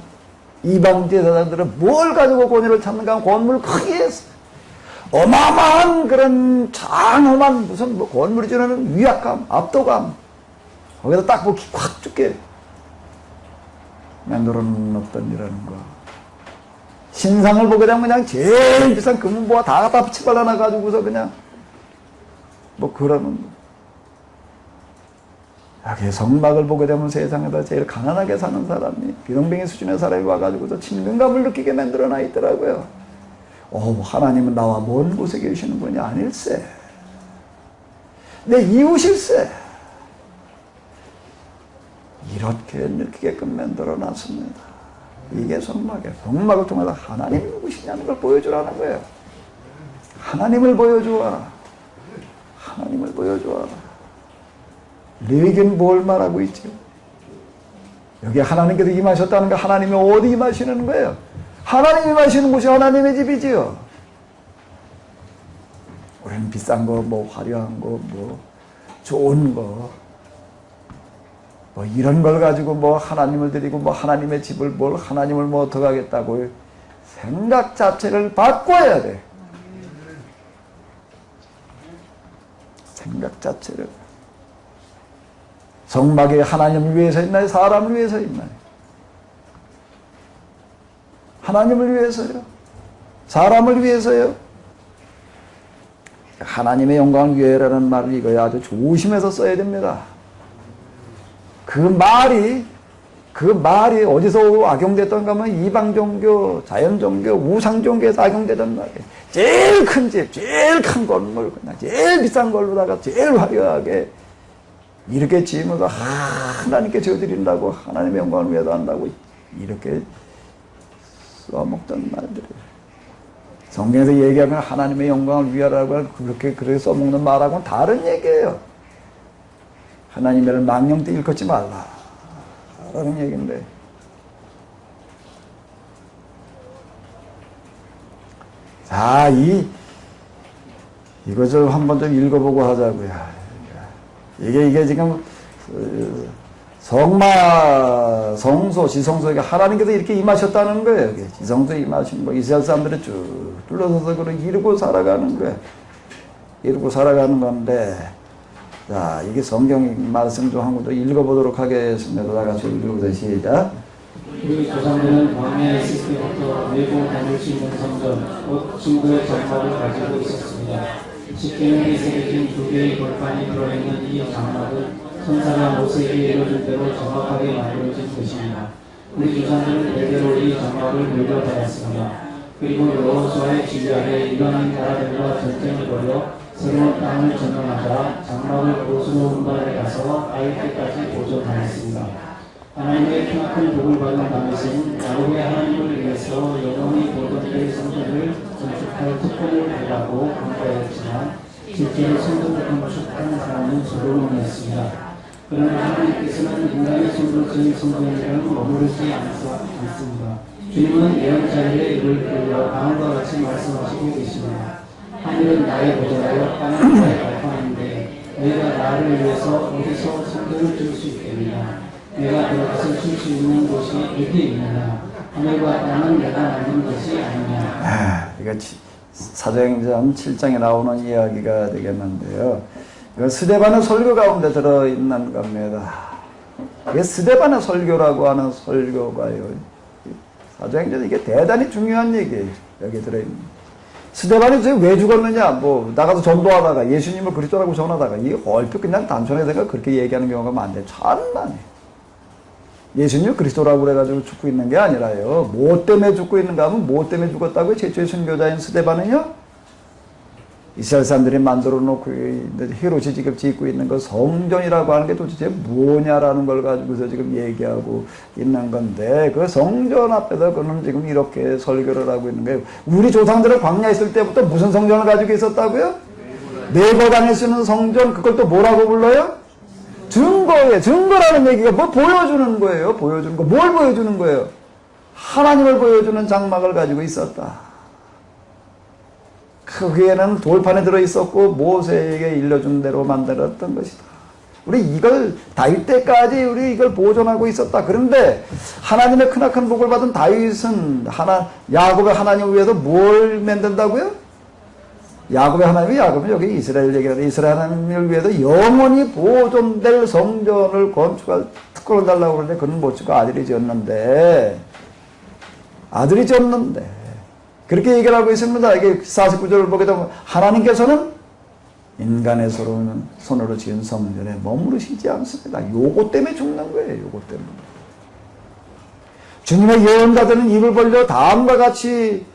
이방 제사장들은 뭘 가지고 권위를 찾는가? 권물 크게 했어. 어마어마한 그런 장엄한 무슨 권물이 주는 위압감, 압도감. 거기다 딱 확 죽게 만들어 놓던 이라는 거. 신상을 보게 되면 그냥 제일 비싼 금은보화 다 갖다 붙여발라놔가지고서 그냥 그러는. 여기 성막을 보게 되면 세상에다 제일 가난하게 사는 사람이 비동병의 수준의 사람이 와가지고서 친근감을 느끼게 만들어놔 있더라고요. 하나님은 나와 먼 곳에 계시는 분이 아닐세. 내 이웃일세. 이렇게 느끼게끔 만들어놨습니다. 이게 성막이에요. 성막을 통해서 하나님이 누구시냐는 걸 보여주라는 거예요. 하나님을 보여주어라. 하나님을 보여주어라. 레위기는 뭘 말하고 있죠? 여기 하나님께서 임하셨다는 거 하나님이 어디 임하시는 거예요? 하나님이 임하시는 곳이 하나님의 집이지요. 우리는 비싼 거, 화려한 거, 좋은 거, 이런 걸 가지고 하나님을 드리고 하나님의 집을 하나님을 어떻게 하겠다고 생각 자체를 바꿔야 돼. 생각 자체를. 성막이 하나님을 위해서 있나요? 사람을 위해서 있나요? 하나님을 위해서요? 사람을 위해서요? 하나님의 영광을 위해라는 말을 이거 아주 조심해서 써야 됩니다. 그 말이 어디서 악용됐던가 하면 이방종교, 자연종교, 우상종교에서 악용되던 말이에요. 제일 큰 집, 제일 큰 건물, 그냥 제일 비싼 걸로다가 제일 화려하게 이렇게 지으면서 하나님께 저드린다고 하나님의 영광을 위해서 한다고 이렇게 써먹던 말들이에요. 성경에서 얘기하면 하나님의 영광을 위하라고 그렇게 써먹는 말하고는 다른 얘기예요. 하나님을 망령되 일컫지 말라 라는 얘기인데, 자, 이거 좀 한번 좀 읽어보고 하자고요. 이게 지금 성막, 성소, 지성소에 하나님께서 이렇게 임하셨다는 거예요. 지성소에 임하신 거. 이스라엘 사람들이 쭉 둘러서서 그걸 이루고 살아가는 거예요. 이루고 살아가는 건데, 자, 이게 성경 말씀 좀 한 번 더 읽어보도록 하겠습니다. 다 같이 읽어보세요. 시작. 우리 조상들은 광야에 있을 때부터 메고 다닐 수 있는 성전, 곧 중도의 장막을 가지고 있었습니다. 십계명에 새겨진 두 개의 벌판이 들어있는 이 장막은 천사가 모세에게 이뤄준 대로 정확하게 만들어진 것입니다. 우리 조상들은 대대로 이 장막을 물려받았습니다. 그리고 여호수아의 지휘 아래 일어난 나라들과 전쟁을 벌여 새로운 땅을 점령하자 장막을 보수로 운반해 가서 아일 때까지 보존하였습니다. 하나님의 크나큰 복을 받은 다윗은 야곱의 하나님을 위해서 영원히 보존될 성전을 건축할 특권을 달라고 강조하였지만 실제로 성전을 건축한 사람은 솔로몬이었습니다. 그러나 하나님께서는 인간의 손으로 지은 성전에는 머무르지 않습니다. 주님은 예언자들의 입을 끌려 다음과 같이 말씀하시고 계십니다. 하늘은 나의 보좌요 땅은 나의 발판인데 너희가 나를 위해서 어디서 성전을 지을 수 있겠느냐. 내가 들어가서 줄 수 있는 곳이 어디 있느냐. 하늘과 땅은 내가 만든 것이 아니냐. 이거 사도행전 7장에 나오는 이야기가 되겠는데요. 이거 스데반의 설교 가운데 들어있는 겁니다. 이게 스데반의 설교라고 하는 설교가요. 사도행전 이게 대단히 중요한 얘기예요. 여기 들어있는. 스데반이 왜 죽었느냐? 나가서 전도하다가 예수님을 그리스도라고 전하다가 이게 얼핏 그냥 단순해서 그렇게 얘기하는 경우가 많은데 천만에. 예수님 그리스도라고 그래가지고 죽고 있는 게 아니라요. 뭐 때문에 죽고 있는가 하면 뭐 때문에 죽었다고요? 최초의 순교자인 스데반은요? 이스라엘 사람들이 만들어 놓고 헤롯이 지금 짓고 있는 그 성전이라고 하는 게 도대체 뭐냐라는 걸 가지고서 지금 얘기하고 있는 건데, 그 성전 앞에서 그는 지금 이렇게 설교를 하고 있는 거예요. 우리 조상들은 광야에 있을 때부터 무슨 성전을 가지고 있었다고요? 네거당에 쓰는 성전, 그걸 또 뭐라고 불러요? 증거예요. 증거라는 얘기가 뭐 보여주는 거예요. 보여주는 거. 뭘 보여주는 거예요? 하나님을 보여주는 장막을 가지고 있었다. 거기에는 돌판에 들어있었고 모세에게 일러준 대로 만들었던 것이다. 우리 이걸 다윗 때까지 우리 이걸 보존하고 있었다. 그런데 하나님의 크나큰 복을 받은 다윗은 야곱의 하나님을 위해서 뭘 만든다고요? 야곱은 여기 이스라엘 얘기하는데, 이스라엘 하나님을 위해서 영원히 보존될 성전을 건축할 특권을 달라고 그러는데 그는 못 짓고 아들이 지었는데 그렇게 얘기를 하고 있습니다. 이게 49절을 보게 되면 하나님께서는 인간의 손으로 지은 성전에 머무르시지 않습니다. 요거 때문에 죽는 거예요. 요거 때문에. 주님의 예언자들은 입을 벌려 다음과 같이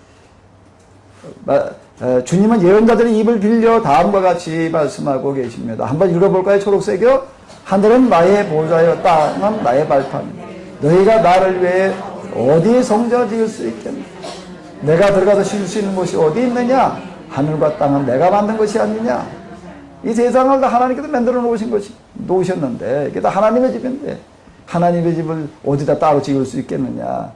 주님은 예언자들의 입을 빌려 다음과 같이 말씀하고 계십니다. 한번 읽어볼까요? 초록색이요. 하늘은 나의 보좌여 땅은 나의 발판. 너희가 나를 위해 어디에 성전을 지을 수 있겠나? 내가 들어가서 쉴 수 있는 곳이 어디 있느냐? 하늘과 땅은 내가 만든 것이 아니냐? 이 세상을 다 하나님께서 만들어 놓으셨는데, 이게 다 하나님의 집인데, 하나님의 집을 어디다 따로 지을 수 있겠느냐?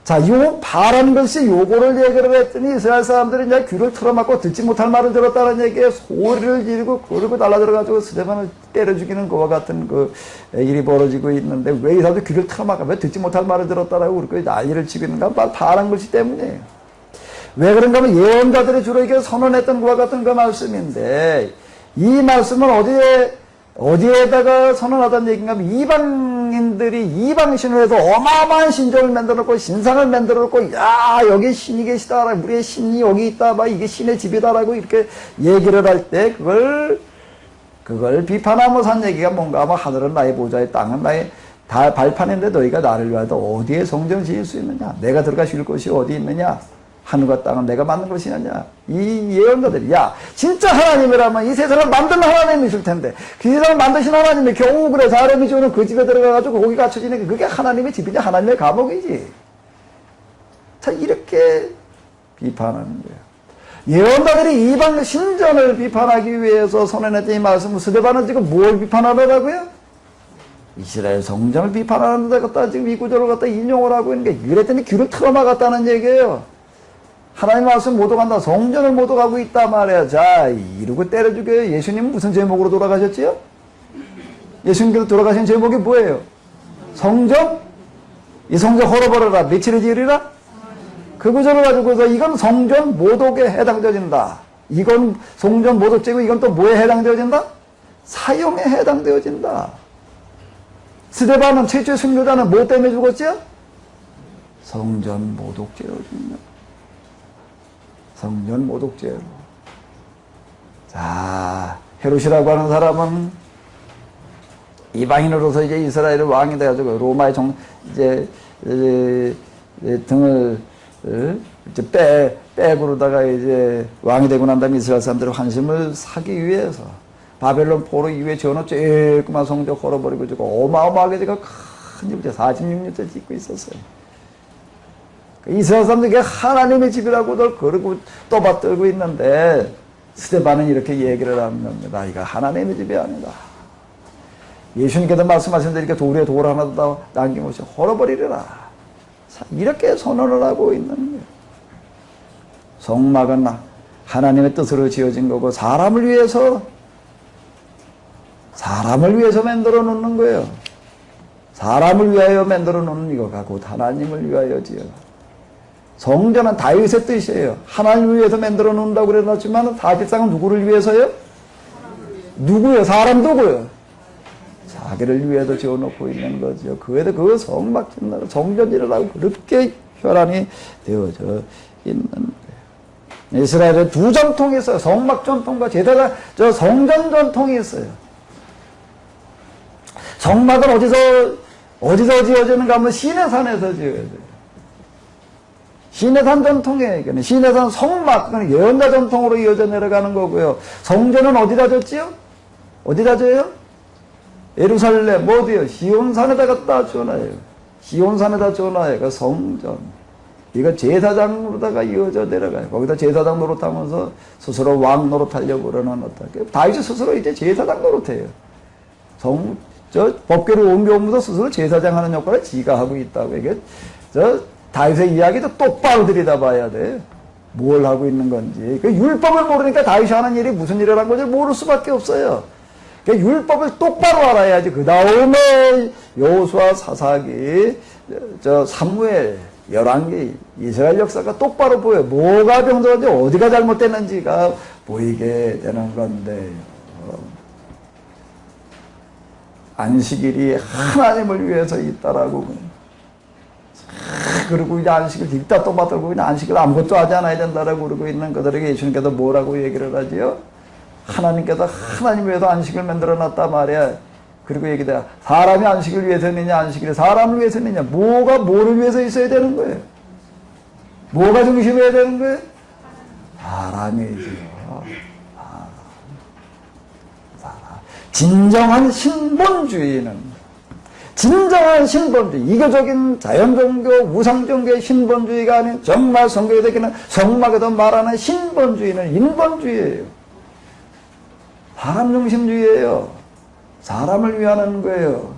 자, 요 바라는 것이 요거를 얘기를 했더니 이스라엘 사람들이 이제 귀를 틀어막고 듣지 못할 말을 들었다는 얘기에 소리를 지르고 그러고 달라들어가지고 스데반을 때려 죽이는 그와 같은 그 일이 벌어지고 있는데, 왜 이 사람들 귀를 틀어막아? 왜 듣지 못할 말을 들었다라고 그렇게 난리를 치고 있는가? 바라는 것이 때문이에요. 왜 그런가 하면 예언자들이 주로 이렇게 선언했던 그와 같은 그 말씀인데, 이 말씀은 어디에다가 선언하던 얘기인가 하면 이방인들이 이방신을 해서 어마어마한 신전을 만들어놓고 신상을 만들어놓고, 야, 여기 신이 계시다, 우리의 신이 여기 있다, 막 이게 신의 집이다라고 이렇게 얘기를 할 때 그걸 비판하면서 한 얘기가 뭔가 하면 하늘은 나의 보좌의 땅은 나의 다 발판인데 너희가 나를 위하여 어디에 성전을 지을 수 있느냐? 내가 들어가 쉴 곳이 어디 있느냐? 하늘과 땅은 내가 만든 것이 아니냐. 이 예언자들이, 야, 진짜 하나님이라면 이 세상을 만든 하나님이실 텐데, 그 세상을 만드신 하나님이 겨우 그래 사람이 주는 그 집에 들어가가지고 거기 갇혀지는 게 그게 하나님의 집이지, 하나님의 감옥이지. 자, 이렇게 비판하는 거예요. 예언자들이 이방 신전을 비판하기 위해서 선언했던 이 말씀, 스데반은 지금 뭘 비판하더라고요? 이스라엘 성전을 비판하는 데 갖다 지금 이 구절을 갖다 인용을 하고 있는 게, 이랬더니 귀를 틀어막았다는 얘기예요. 하나님 말씀 못 오간다. 성전을 못 오가고 있단 말이야. 자, 이러고 때려 죽여요. 예수님은 무슨 제목으로 돌아가셨지요? 예수님께서 돌아가신 제목이 뭐예요? 성전? 이 성전 헐어버려라. 며칠을 지으리라? 그 구절을 가지고서 이건 성전 모독에 해당되어진다. 이건 성전 모독죄고 이건 또 뭐에 해당되어진다? 사형에 해당되어진다. 스데반은 최초의 순교자는 뭐 때문에 죽었지요? 성전 모독죄로 죽는. 성전 모독죄로. 자, 헤롯이라고 하는 사람은 이방인으로서 이제 이스라엘의 왕이 돼가지고 로마의 등을 이제 백으로다가 이제 왕이 되고 난 다음에 이스라엘 사람들의 환심을 사기 위해서 바벨론 포로 이후에 전후 쬐끄만 성전 헐어버리고 지고 어마어마하게 제가 큰 집을 46년째 짓고 있었어요. 이스라엘 사람들이 하나님의 집이라고들 그러고 떠받들고 있는데, 스데반은 이렇게 얘기를 하는 겁니다. 이거 하나님의 집이 아니다. 예수님께서 말씀하신 대로 이렇게 돌에 돌 하나도 다 남김없이 헐어버리리라. 이렇게 선언을 하고 있는 거예요. 성막은 하나님의 뜻으로 지어진 거고 사람을 위해서 만들어 놓는 거예요. 사람을 위하여 만들어 놓는 이거가 곧 하나님을 위하여 지어. 성전은 다윗의 뜻이에요. 하나님을 위해서 만들어 놓는다고 그래놨지만 사실상은 누구를 위해서요? 누구요? 사람 누구요? 자기를 위해서 지어놓고 있는 거죠. 그에도 그 성막 짓는 성전이라고 그렇게 혈안이 되어져 있는 거예요. 이스라엘에 두 전통이 있어요. 성막 전통과 성전 전통이 있어요. 성막은 어디서 지어지는가 하면 시내산에서 지어져요. 시내산 전통이에요. 이거는 시내산 성막, 예언자 전통으로 이어져 내려가는 거고요. 성전은 어디다 졌지요? 어디다 져요? 예루살렘, 어디요? 시온산에다 갖다 줘놔요. 시온산에다 줘놔요. 그 성전. 이거 제사장으로다가 이어져 내려가요. 거기다 제사장 노릇하면서 스스로 왕 노릇하려고 그러는 어떤. 다윗이 스스로 이제 제사장 노릇해요. 법궤를 옮겨오면서 스스로 제사장 하는 역할을 지가 하고 있다고. 이게, 다윗의 이야기도 똑바로 들여다봐야 돼. 뭘 하고 있는 건지. 그 율법을 모르니까 다윗이 하는 일이 무슨 일을 한 건지 모를 수밖에 없어요. 그 율법을 똑바로 알아야지. 그 다음에 여호수아, 사사기, 사무엘, 열왕기, 이스라엘 역사가 똑바로 보여. 뭐가 병들었는지 어디가 잘못됐는지가 보이게 되는 건데. 안식일이 하나님을 위해서 있다라고. 그리고 이제 안식일 뒷다 또 받들고 그냥 안식일 아무것도 하지 않아야 된다라고 그러고 있는 그들에게 예수님께서 뭐라고 얘기를 하지요? 하나님께서 하나님 위해서 안식을 만들어 놨다 말이야. 그리고 얘기돼. 사람이 안식을 위해서 했느냐, 안식일이 사람을 위해서 했느냐. 뭐가 뭐를 위해서 있어야 되는 거예요? 뭐가 중심이어야 되는 거예요? 사람이지요. 진정한 신본주의, 이교적인 자연종교, 우상종교의 신본주의가 아닌 정말 성경에 새기는 성막에도 말하는 신본주의는 인본주의예요. 사람 중심주의예요. 사람을 위하는 거예요.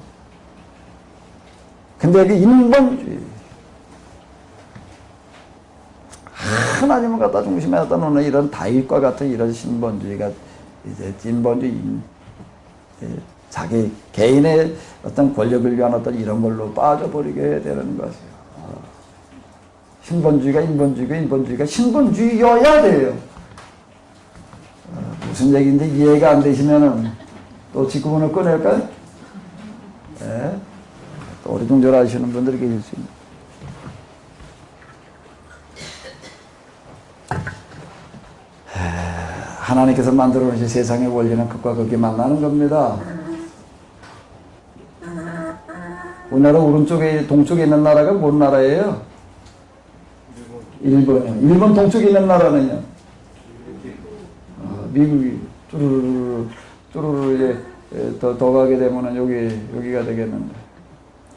근데 여기 인본주의. 하나님을 갖다 중심에 갖다 놓는 이런 다윗과 같은 이런 신본주의가 이제 인본주의, 자기 개인의 어떤 권력을 위한 어떤 이런 걸로 빠져버리게 되는 것이에요. 신본주의가 인본주의고 인본주의가 신본주의여야 돼요. 무슨 얘기인지 이해가 안 되시면은 또 직구문을 꺼낼까요? 네. 또 어리둥절하시는 분들이 계실 수 있습니다. 하나님께서 만들어 놓으신 세상의 원리는 극과 극이 만나는 겁니다. 우리나라 오른쪽에, 동쪽에 있는 나라가 뭔 나라예요? 일본이요. 일본 동쪽에 있는 나라는요? 미국이 쭈루루루 더 가게 되면은 여기가 되겠는데.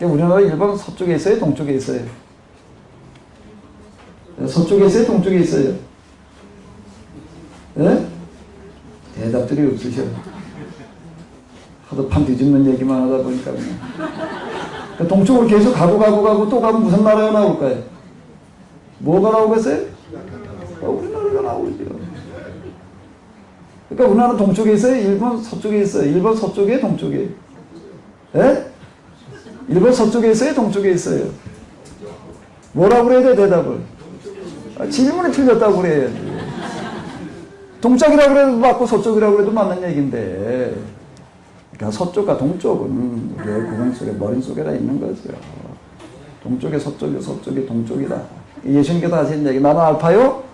우리나라 일본 서쪽에 있어요? 동쪽에 있어요? 서쪽에 있어요? 동쪽에 있어요? 예? 대답들이 없으셔. 하도 판 뒤집는 얘기만 하다 보니까 그냥. 동쪽으로 계속 가고 또 가면 무슨 나라가 나올까요? 뭐가 나오겠어요? 우리나라가 나오죠. 그러니까 우리나라 동쪽에 있어요? 일본 서쪽에 있어요? 일본 서쪽에 동쪽에? 예? 일본 서쪽에 있어요? 동쪽에 있어요? 뭐라고 그래야 돼, 대답을? 질문이 틀렸다고 그래야지. 동쪽이라고 그래도 맞고 서쪽이라고 그래도 맞는 얘기인데. 그러니까 서쪽과 동쪽은 우리의 구분 속에, 머릿속에다 있는 거죠. 동쪽에 서쪽이 동쪽이다. 예수님께서 하신 얘기, 나는 알파요,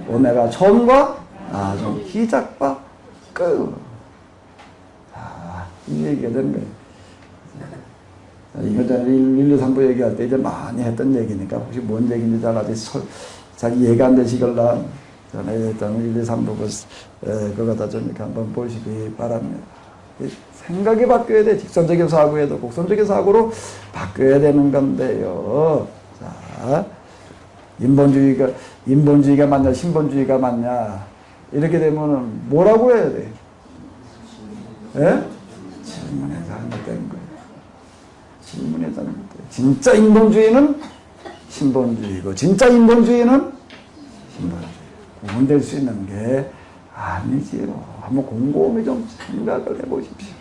오메가, 처음과 나중, 시작과 끝. 이 얘기가 되는 거예요. 이거 전에 1, 2, 3부 얘기할 때 이제 많이 했던 얘기니까 혹시 뭔 얘기인지 잘 이해가 안 되시걸라 전에 했던 1, 2, 3부 그거 갖다 주니까 한번 보시기 바랍니다. 생각이 바뀌어야 돼. 직선적인 사고에도 곡선적인 사고로 바뀌어야 되는 건데요. 자, 인본주의가 맞냐, 신본주의가 맞냐. 이렇게 되면은 뭐라고 해야 돼? 예? 질문에 잘못된 거예요. 질문에 잘못된. 진짜 인본주의는 신본주의고, 진짜 인본주의는 신본주의. 구분될 수 있는 게 아니지요. 한번 곰곰이 좀 생각을 해보십시오.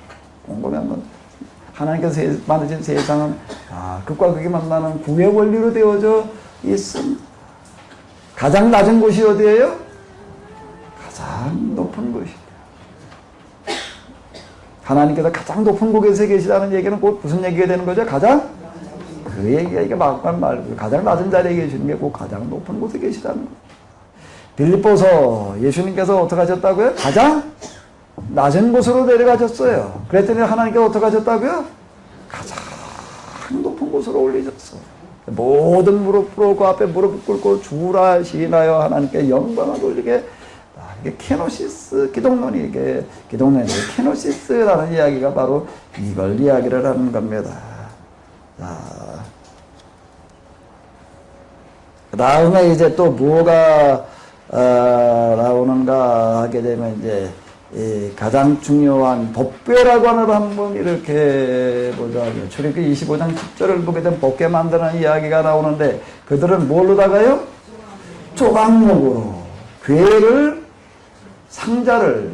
곰곰이 한번. 하나님께서 만드신 세상은 극과 극이 만나는 구의 원리로 되어져 있습니다. 가장 낮은 곳이 어디예요? 가장 높은 곳이에요. 하나님께서 가장 높은 곳에 계시다는 얘기는 곧 무슨 얘기가 되는 거죠? 가장? 그 얘기가 이게 막간 말고 가장 낮은 자리에 계시는 게 곧 가장 높은 곳에 계시다는 거예요. 빌립보서 예수님께서 어떻게 하셨다고요? 가장 낮은 곳으로 내려가셨어요. 그랬더니 하나님께서 어떻게 하셨다고요? 가장 높은 곳으로 올리셨어요. 모든 무릎 꿇고 그 앞에 무릎 꿇고 주라 시나요 하나님께 영광을 돌리게. 이게 케노시스 기독론이 이게 기독론의 케노시스라는 이야기가 바로 이걸 이야기를 하는 겁니다. 자, 그 다음에 이제 또 뭐가 나오는가 하게 되면 이제 이 가장 중요한 법궤라고 하는 한번 이렇게 보자. 출애굽기 25장 10절을 보게 되면 법궤 만드는 이야기가 나오는데 그들은 뭘로다가요? 조각목으로 궤를 상자를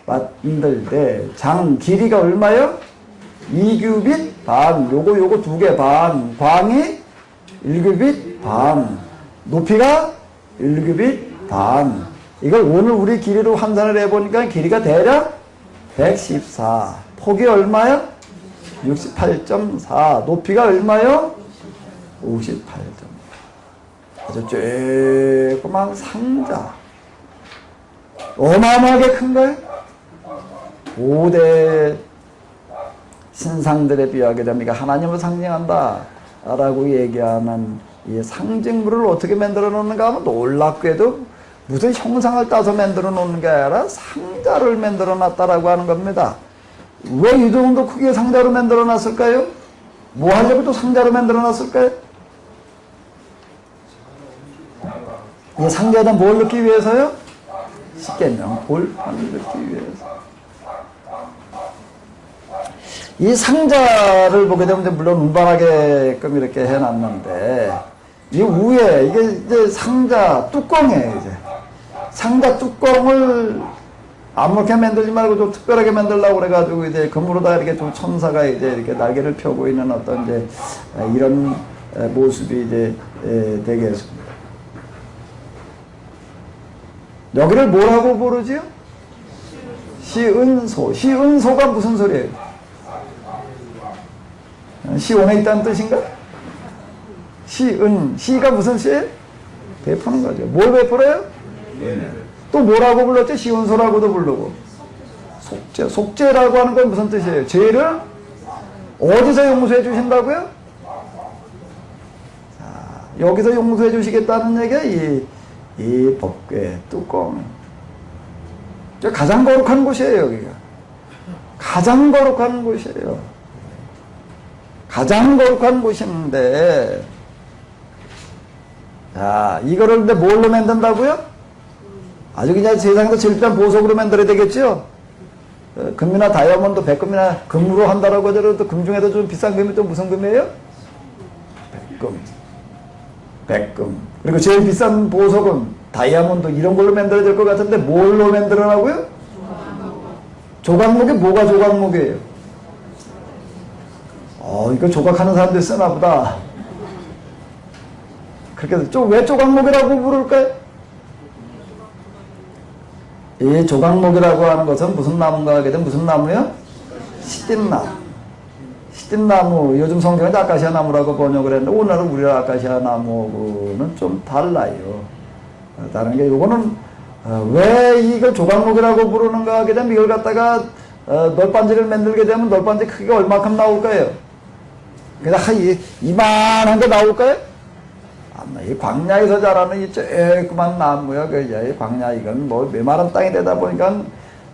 만들 때 장 길이가 얼마요? 2규빗 반. 요거 2개 반. 광이 1규빗 반. 높이가 1규빗 반. 이걸 오늘 우리 길이로 환산을 해보니까 길이가 대략 114. 폭이 얼마요? 68.4. 높이가 얼마요? 58.4. 아주 조그만 상자. 어마어마하게 큰가요? 5대 신상들에 비하게 됩니까? 하나님을 상징한다 라고 얘기하는 이 상징물을 어떻게 만들어 놓는가 하면 놀랍게도 무슨 형상을 따서 만들어 놓는 게 아니라 상자를 만들어 놨다라고 하는 겁니다. 왜 이 정도 크게 상자로 만들어 놨을까요? 뭐 하려고 또 상자로 만들어 놨을까요? 이 상자에다 뭘 넣기 위해서요? 십계명 볼판을 넣기 위해서. 이 상자를 보게 되면 물론 운반하게끔 이렇게 해놨는데 이 위에 이게 이제 상자 뚜껑이에요. 이제 상자 뚜껑을 아무렇게 만들지 말고 좀 특별하게 만들려고 그래가지고 이제 금으로다 이렇게 좀 천사가 이제 이렇게 날개를 펴고 있는 어떤 이제 이런 모습이 이제 되겠습니다. 여기를 뭐라고 부르지요? 시은소. 시은소가 무슨 소리예요? 시온에 있다는 뜻인가? 시가 무슨 시예요? 베푸는 거죠. 뭘 베풀어요? 또 뭐라고 불렀죠? 시은소라고도 부르고. 속죄. 속죄라고 하는 건 무슨 뜻이에요? 죄를 어디서 용서해 주신다고요? 자, 여기서 용서해 주시겠다는 얘기가 이 법궤 뚜껑. 가장 거룩한 곳이에요, 여기가. 가장 거룩한 곳이에요. 가장 거룩한 곳인데, 자, 이거를 근데 뭘로 만든다고요? 아주 그냥 세상에서 제일 비싼 보석으로 만들어야 되겠죠? 금이나 다이아몬드, 백금이나 금으로 한다라고 하더라도 금 중에도 좀 비싼 금이 또 무슨 금이에요? 백금. 그리고 제일 비싼 보석은 다이아몬드 이런 걸로 만들어야 될 것 같은데 뭘로 만들어라고요? 조각목이 뭐가 조각목이에요? 이거 조각하는 사람들이 쓰나 보다. 그렇게 왜 조각목이라고 부를까요? 이 조각목이라고 하는 것은 무슨 나무인가 하게 되면 무슨 나무요? 시딘나무. 시딘나무, 요즘 성경은 아카시아 나무라고 번역을 했는데 오늘은 우리나라 아카시아 나무는 좀 달라요. 다른 게 요거는 왜 이걸 조각목이라고 부르는가 하게 되면 이걸 갖다가 널빤지를 만들게 되면 널빤지 크기가 얼마큼 나올까요? 그냥 이만한 게 나올까요? 이 광야에서 자라는 이 조그만 나무야. 이 광야 이건 뭐 메마른 땅이 되다 보니까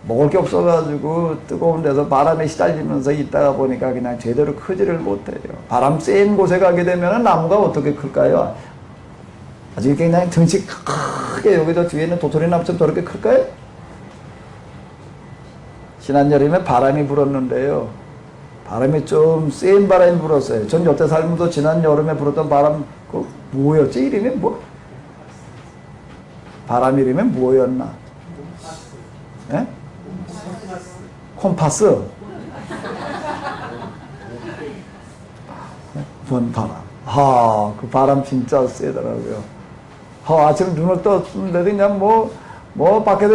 먹을 게 없어가지고 뜨거운 데서 바람에 시달리면서 있다가 보니까 그냥 제대로 크지를 못해요. 바람 센 곳에 가게 되면 나무가 어떻게 클까요? 아주 그냥 등치 크게 여기도 뒤에 있는 도토리나무처럼 저렇게 클까요? 지난 여름에 바람이 불었는데요. 바람이 좀 센 바람이 불었어요. 전 여태 살면서 지난 여름에 불었던 바람, 뭐였지? 이름이 뭐? 바람 이름이 뭐였나? 예? 콤파스? 뭔 바람? 그 바람 진짜 세더라고요. 아침 눈을 떴는데도 그냥 밖에서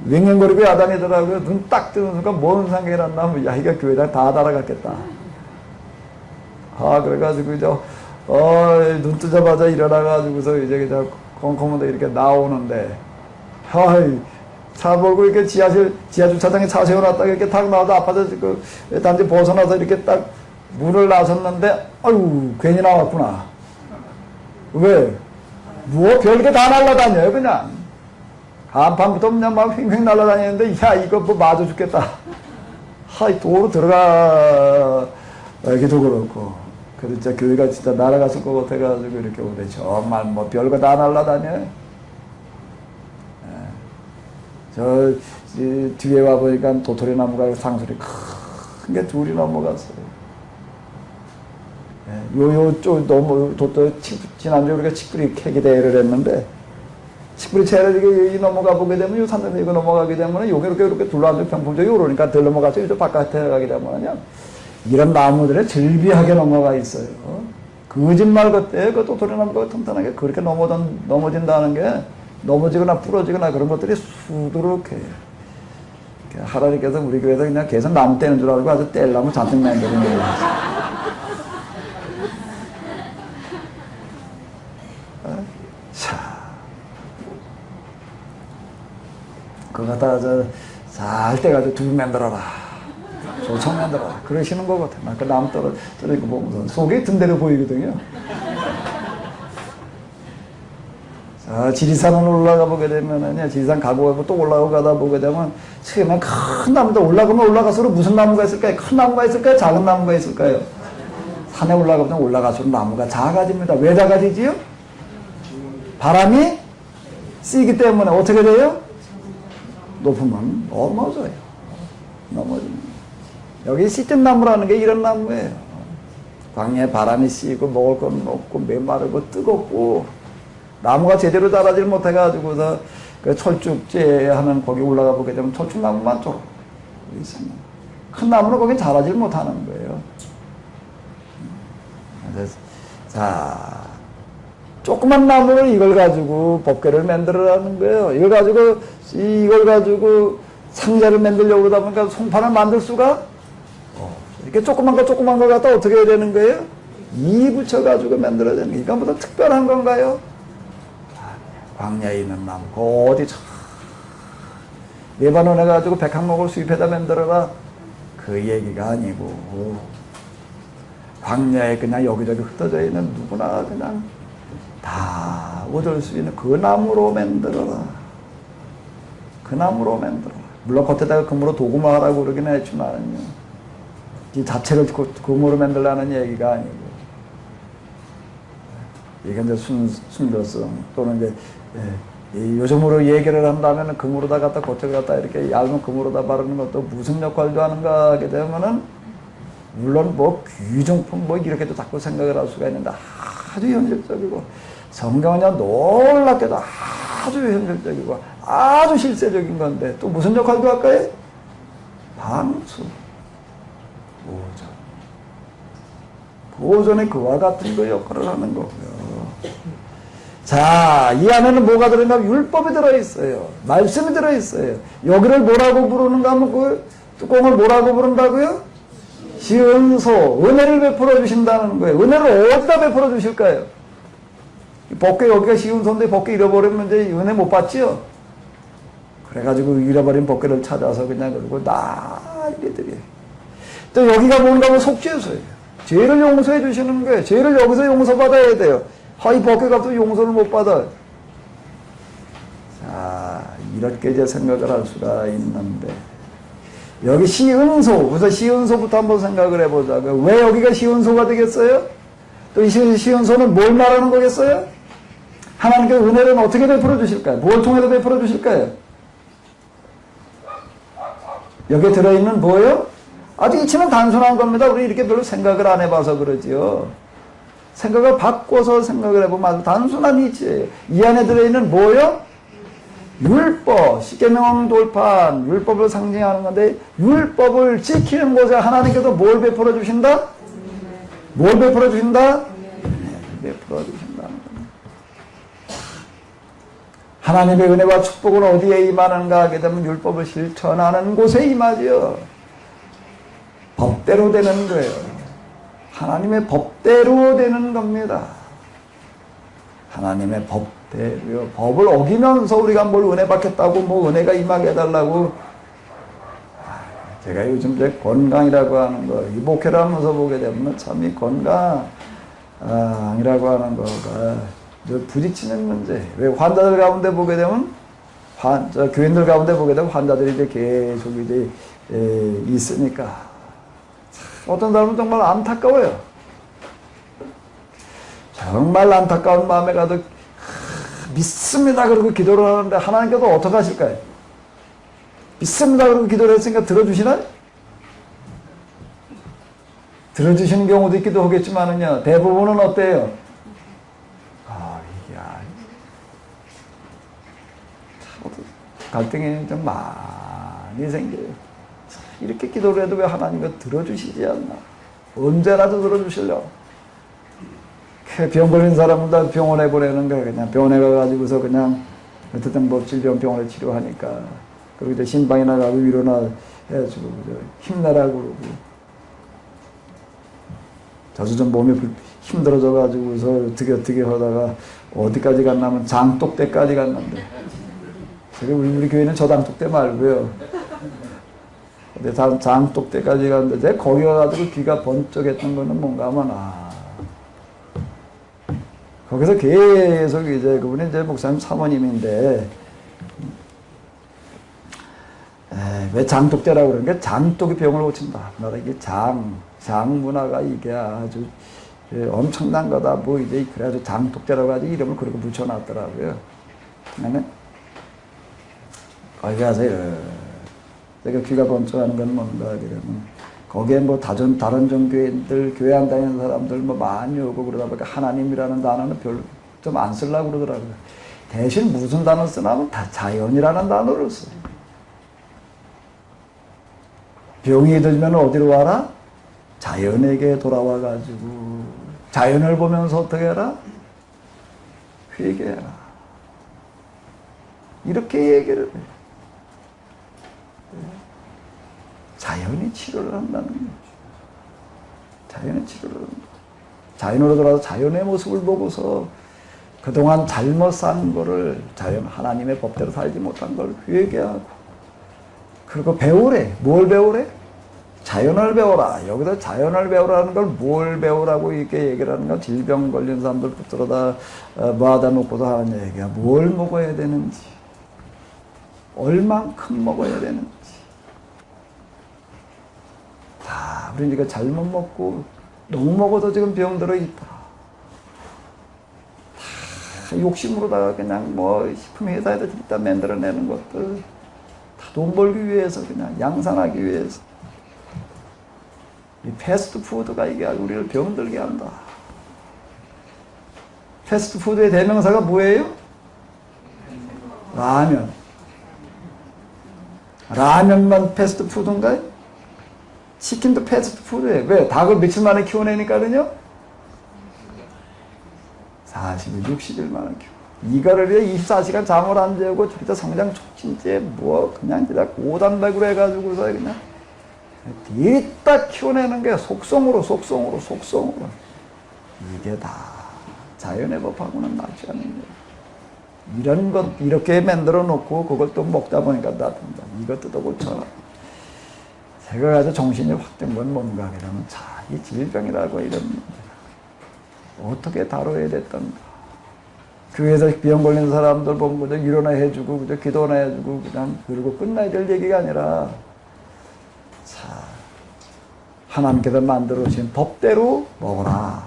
왱왱거리고 야단이더라고요. 눈 딱 뜨는 순간 뭔 생각이 났나? 이거 교회당 다 날아갔겠다. 그래가지고 이제 눈 뜨자마자 일어나가지고서 이제 그냥 콩콩도 이렇게 나오는데, 차 몰고 이렇게 지하 주차장에 차 세워놨다가 이렇게 탁 나와서 아파트 단지 벗어나서 이렇게 딱 물을 나섰는데 아유 괜히 나왔구나. 왜? 뭐 별게 다 날아다녀요 그냥. 간판부터 그냥 막 횡횡 날아다니는데 야 이거 뭐 맞아 죽겠다. 하이 도로 들어가기도 그렇고. 그래서 진짜 교회가 진짜 날아갔을 것 같아가지고 이렇게 오래 정말 뭐 별거 다 날아다녀요. 저 뒤에 와 보니까 도토리 나무가 상수리 큰 게 둘이 넘어갔어요. 요쪽 너무 지난주에 우리가 칡뿌리 캐기 대회를 했는데 칡뿌리 채를 이 넘어가 보게 되면 요 산에서 이거 넘어가게 되면 요게 이렇게 둘러앉아 평풍적이 오르니까 덜 넘어가서 이쪽 바깥에 가게 되면요 이런 나무들에 절비하게 넘어가 있어요. 거짓말 같대 그 도토리 나무가 튼튼하게 그렇게 넘어진다는 게 넘어지거나 부러지거나 그런 것들이 수두룩해요. 하나님께서 우리 교회에서 그냥 계속 나무 떼는 줄 알고 아주 뗄나무 잔뜩 만드는 거예요. 자, 그거 갖다가 잘 떼가지고 두부 만들어라. 조청 만들어라. 그러시는 것 같아. 그 나무 떨어지는 거 보면서 속이 든대로 보이거든요. 자, 지리산을 올라가 보게 되면은요, 지리산 가고 또 올라가다 보게 되면, 처음에 큰 나무도 올라가면 올라갈수록 무슨 나무가 있을까요? 큰 나무가 있을까요? 작은 나무가 있을까요? 산에 올라가면 올라갈수록 나무가 작아집니다. 왜 작아지지요? 바람이 세기 때문에 어떻게 돼요? 높으면 넘어져요. 넘어집니다. 여기 시즌나무라는 게 이런 나무예요. 광야에 바람이 씌고 먹을 건 없고 메마르고 뜨겁고 나무가 제대로 자라질 못해가지고서 그 철쭉제 하는 거기 올라가 보게 되면 철쭉나무만 쭉 있습니다. 큰 나무는 거기 자라질 못하는 거예요. 그래서 자, 조그만 나무를 이걸 가지고 법궤를 만들어라는 거예요. 이걸 가지고 상자를 만들려고 그러다 보니까 송판을 만들 수가 이렇게 조그만 거 갖다 어떻게 해야 되는 거예요? 이 붙여가지고 만들어야 되는 거예요. 이건 보다 특별한 건가요? 광야에 있는 나무, 어디 레바논에 가지고 백항목을 수입해다 만들어라. 그 얘기가 아니고, 광야에 그냥 여기저기 흩어져 있는 누구나 그냥 다 얻을 수 있는 그 나무로 만들어라. 그 나무로 만들어라. 물론 겉에다가 금으로 도구마라고 그러긴 했지만요. 이 자체를 금으로 만들라는 얘기가 아니고, 이게 이제 순결성 또는 이제 요즘으로 얘기를 한다면 금으로다 갖다 겉을 갖다 이렇게 얇은 금으로다 바르는 것도 무슨 역할도 하는가 하게 되면은 물론 뭐 귀중품 뭐 이렇게도 자꾸 생각을 할 수가 있는데 아주 현실적이고 성경은요 놀랍게도 아주 현실적이고 아주 실제적인 건데 또 무슨 역할도 할까요? 방수, 보존의 그와 같은 그 역할을 하는 거고요. 자, 이 안에는 뭐가 들어있나? 율법이 들어있어요. 말씀이 들어있어요. 여기를 뭐라고 부르는가 하면 그 뚜껑을 뭐라고 부른다고요? 시은소, 은혜를 베풀어 주신다는 거예요. 은혜를 어디다 베풀어 주실까요? 법궤 여기가 시은소인데 법궤 잃어버리면 이제 은혜 못 받지요? 그래가지고 잃어버린 법궤를 찾아서 그냥 그러고 난리 들이에요. 또 여기가 뭔가 하면 속죄소예요. 죄를 용서해 주시는 거예요. 죄를 여기서 용서받아야 돼요. 이 법궤 값도 용서를 못 받아. 자, 이렇게 이제 생각을 할 수가 있는데, 여기 시은소, 그래서 시은소부터 한번 생각을 해보자고요. 왜 여기가 시은소가 되겠어요? 또 이 시은소는 뭘 말하는 거겠어요? 하나님께서 은혜를 어떻게 베풀어 주실까요? 뭘 통해서 베풀어 주실까요? 여기에 들어있는 뭐예요? 아주 이치는 단순한 겁니다. 우리 이렇게 별로 생각을 안 해봐서 그러지요. 생각을 바꿔서 생각을 해보면 아주 단순한 이치예요. 이 안에 들어있는 뭐예요? 율법, 십계명 돌판, 율법을 상징하는 건데 율법을 지키는 곳에 하나님께서 뭘 베풀어 주신다? 뭘 베풀어 주신다? 베풀어 주신다는 겁니다. 하나님의 은혜와 축복은 어디에 임하는가 하게 되면 율법을 실천하는 곳에 임하지요. 법대로 되는 거예요. 하나님의 법대로 되는 겁니다. 하나님의 법대로요. 법을 어기면서 우리가 뭘 은혜 받겠다고 뭐 은혜가 임하게 해달라고 제가 요즘 이제 건강이라고 하는 거, 이 목회를 하면서 보게 되면 참 이 건강이라고 하는 거가 부딪히는 문제. 왜 환자들 가운데 보게 되면, 교인들 가운데 보게 되면 환자들이 이제 계속 이제 있으니까. 어떤 사람은 정말 안타까워요. 정말 안타까운 마음에 가득 믿습니다 그러고 기도를 하는데 하나님께서 어떻게 하실까요? 믿습니다 그러고 기도를 했으니까 들어주시나요? 들어주시는 경우도 있기도 하겠지만은요, 대부분은 어때요? 이게 참 갈등이 좀 많이 생겨요. 이렇게 기도를 해도 왜 하나님이 들어주시지 않나? 언제라도 들어주시려고. 병 걸린 사람은 다 병원에 보내는 거야. 그냥 병원에 가가지고서 그냥 어쨌든 뭐 질병병원에 치료하니까. 그리고 이제 신방이나 가고 위로나 해가지고 힘내라고 그러고. 저도 좀 몸이 힘들어져가지고서 어떻게 하다가 어디까지 갔냐면 장독대까지 갔는데. 제가 우리 교회는 저장독대 말고요. 근데 장독대까지 갔는데 제가 거기 가가지고 귀가 번쩍했던 거는 뭔가 하면 거기서 계속 이제 그분이 이제 목사님 사모님인데 왜 장독대라고 그러는 게 장독이 병을 고친다. 나라 이게 장 문화가 이게 아주 엄청난 거다. 뭐 이제 그래가지고 장독대라고 하지 이름을 그렇게 붙여놨더라고요. 그러면 거기 가서 제가 귀가 번쩍하는 건 뭔가 그러면 거기에 뭐 다른 종교인들, 교회 안 다니는 사람들 뭐 많이 오고 그러다 보니까 하나님이라는 단어는 별로 좀 안 쓰려고 그러더라고요. 대신 무슨 단어 쓰냐면 다 자연이라는 단어를 써요. 병이 들면 어디로 와라? 자연에게 돌아와가지고 자연을 보면서 어떻게 해라? 회개해라. 이렇게 얘기를 해요. 자연이 치료를 한다는 거죠. 자연이 치료를 한다. 자연으로 돌아서 자연의 모습을 보고서 그동안 잘못 산 거를 하나님의 법대로 살지 못한 걸 회개하고 그리고 배우래. 뭘 배우래? 자연을 배워라. 여기서 자연을 배우라는 걸 뭘 배우라고 이렇게 얘기를 하는 건 질병 걸린 사람들 붙들어다 모아다 놓고서 하는 얘기야. 뭘 먹어야 되는지, 얼만큼 먹어야 되는지. 그러니까 잘못 먹고 너무 먹어도 지금 병들어 있다. 다 욕심으로다가 그냥 뭐 식품 회사에다 진짜 만들어내는 것들 다 돈 벌기 위해서 그냥 양산하기 위해서 이 패스트푸드가 이게 우리를 병들게 한다. 패스트푸드의 대명사가 뭐예요? 라면. 라면만 패스트푸드인가요? 치킨도 패스트푸드예요. 왜? 닭을 며칠 만에 키워내니까는요? 40일, 60일 만에 키워. 이거를 위해 24시간 잠을 안 재우고 진짜 성장 촉진제 뭐 그냥 진짜 고단백으로 해가지고서 그냥 뒤딱 키워내는 게 속성으로. 이게 다 자연의 법하고는 맞지 않는 거예요. 이런 것 이렇게 만들어 놓고 그걸 또 먹다 보니까 나쁜다. 이거 뜯어 고쳐라. 제가 가서 정신이 확 든 건 뭔가 그러면 이 질병이라고 이런 문제 어떻게 다뤄야 됐던가. 교회에서 병 걸린 사람들 보면 그저 위로나 해주고 그저 기도나 해주고 그냥 그러고 끝나야 될 얘기가 아니라 하나님께서 만들어 주신 법대로 먹어라.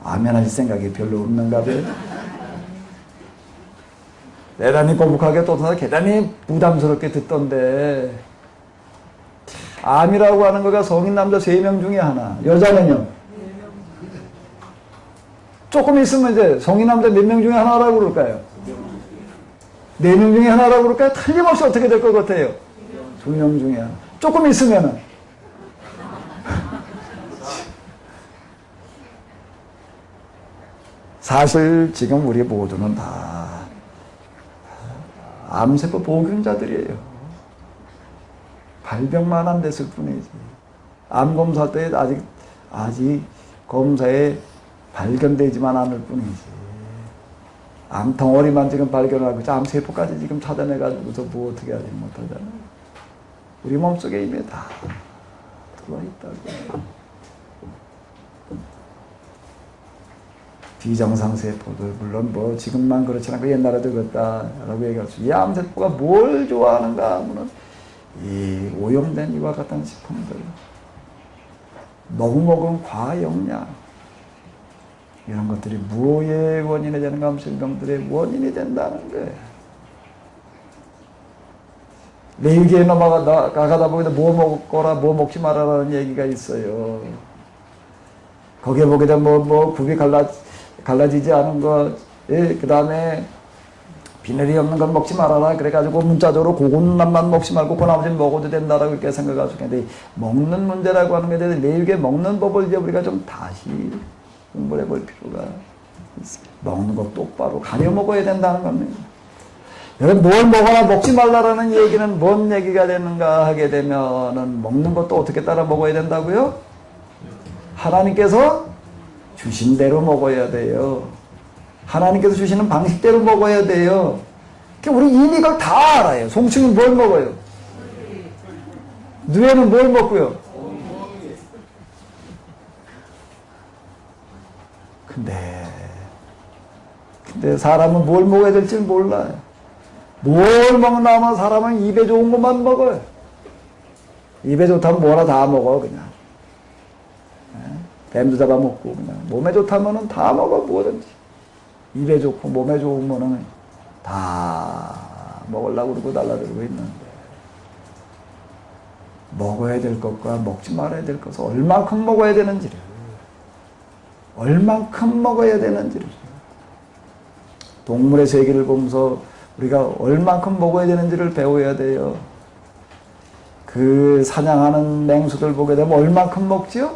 아멘 하실 생각이 별로 없는가 봐요. 대단히 거북하게 또 대단히 부담스럽게 듣던데 암이라고 하는 거가 성인 남자 3명 중에 하나, 여자는요? 조금 있으면 이제 성인 남자 몇 명 중에 하나라고 그럴까요? 4명 중에 하나라고 그럴까요? 틀림없이 어떻게 될 것 같아요? 2명 중에 하나. 조금 있으면은 사실 지금 우리 모두는 다 암세포 보균자들이에요. 발병만 안 됐을 뿐이지. 암 검사 때 아직 검사에 발견되지만 않을 뿐이지. 암덩어리만 지금 발견하고 암세포까지 지금 찾아내가지고서 뭐 어떻게 하지 못하잖아요. 우리 몸속에 이미 다 들어있다고. 비정상 세포들, 물론 뭐 지금만 그렇지 않고 옛날에도 그렇다라고 얘기할 수. 이 암세포가 뭘 좋아하는가 하면은 이 오염된 이와 같은 식품들, 너무 먹은 과영양, 이런 것들이 무엇의 원인이 되는가 하면 질병들의 원인이 된다는 거예요. 레위기에 나가다 보니까 뭐 먹거라 뭐 먹지 말아라는 얘기가 있어요. 거기에 보게 되면 굽이 갈라지지 않은 것, 그 다음에 비늘이 없는 건 먹지 말아라. 그래가지고 문자적으로 그것만 먹지 말고 그 나머지는 먹어도 된다라고 이렇게 생각하시고 근데 먹는 문제라고 하는 게 대해서 레위기에 먹는 법을 이제 우리가 좀 다시 공부해 볼 필요가 있어요. 먹는 것 똑바로 가려 먹어야 된다는 겁니다. 여러분 뭘 먹어라 먹지 말라라는 얘기는 뭔 얘기가 되는가 하게 되면은 먹는 것도 어떻게 따라 먹어야 된다고요? 하나님께서 주신 대로 먹어야 돼요. 하나님께서 주시는 방식대로 먹어야 돼요. 우리 이미 그걸 다 알아요. 송충은 뭘 먹어요? 누에는 뭘 먹고요? 근데 사람은 뭘 먹어야 될지 몰라요. 뭘 먹나 하면 사람은 입에 좋은 것만 먹어요. 입에 좋다면 뭐나 다 먹어 그냥. 뱀도 잡아먹고 그냥. 몸에 좋다면은 다 먹어 뭐든지. 입에 좋고 몸에 좋으면은 다 먹으려고 그러고 달라들고 있는데 먹어야 될 것과 먹지 말아야 될 것을 얼만큼 먹어야 되는지를 동물의 세계를 보면서 우리가 얼만큼 먹어야 되는지를 배워야 돼요. 그 사냥하는 맹수들 보게 되면 얼만큼 먹지요?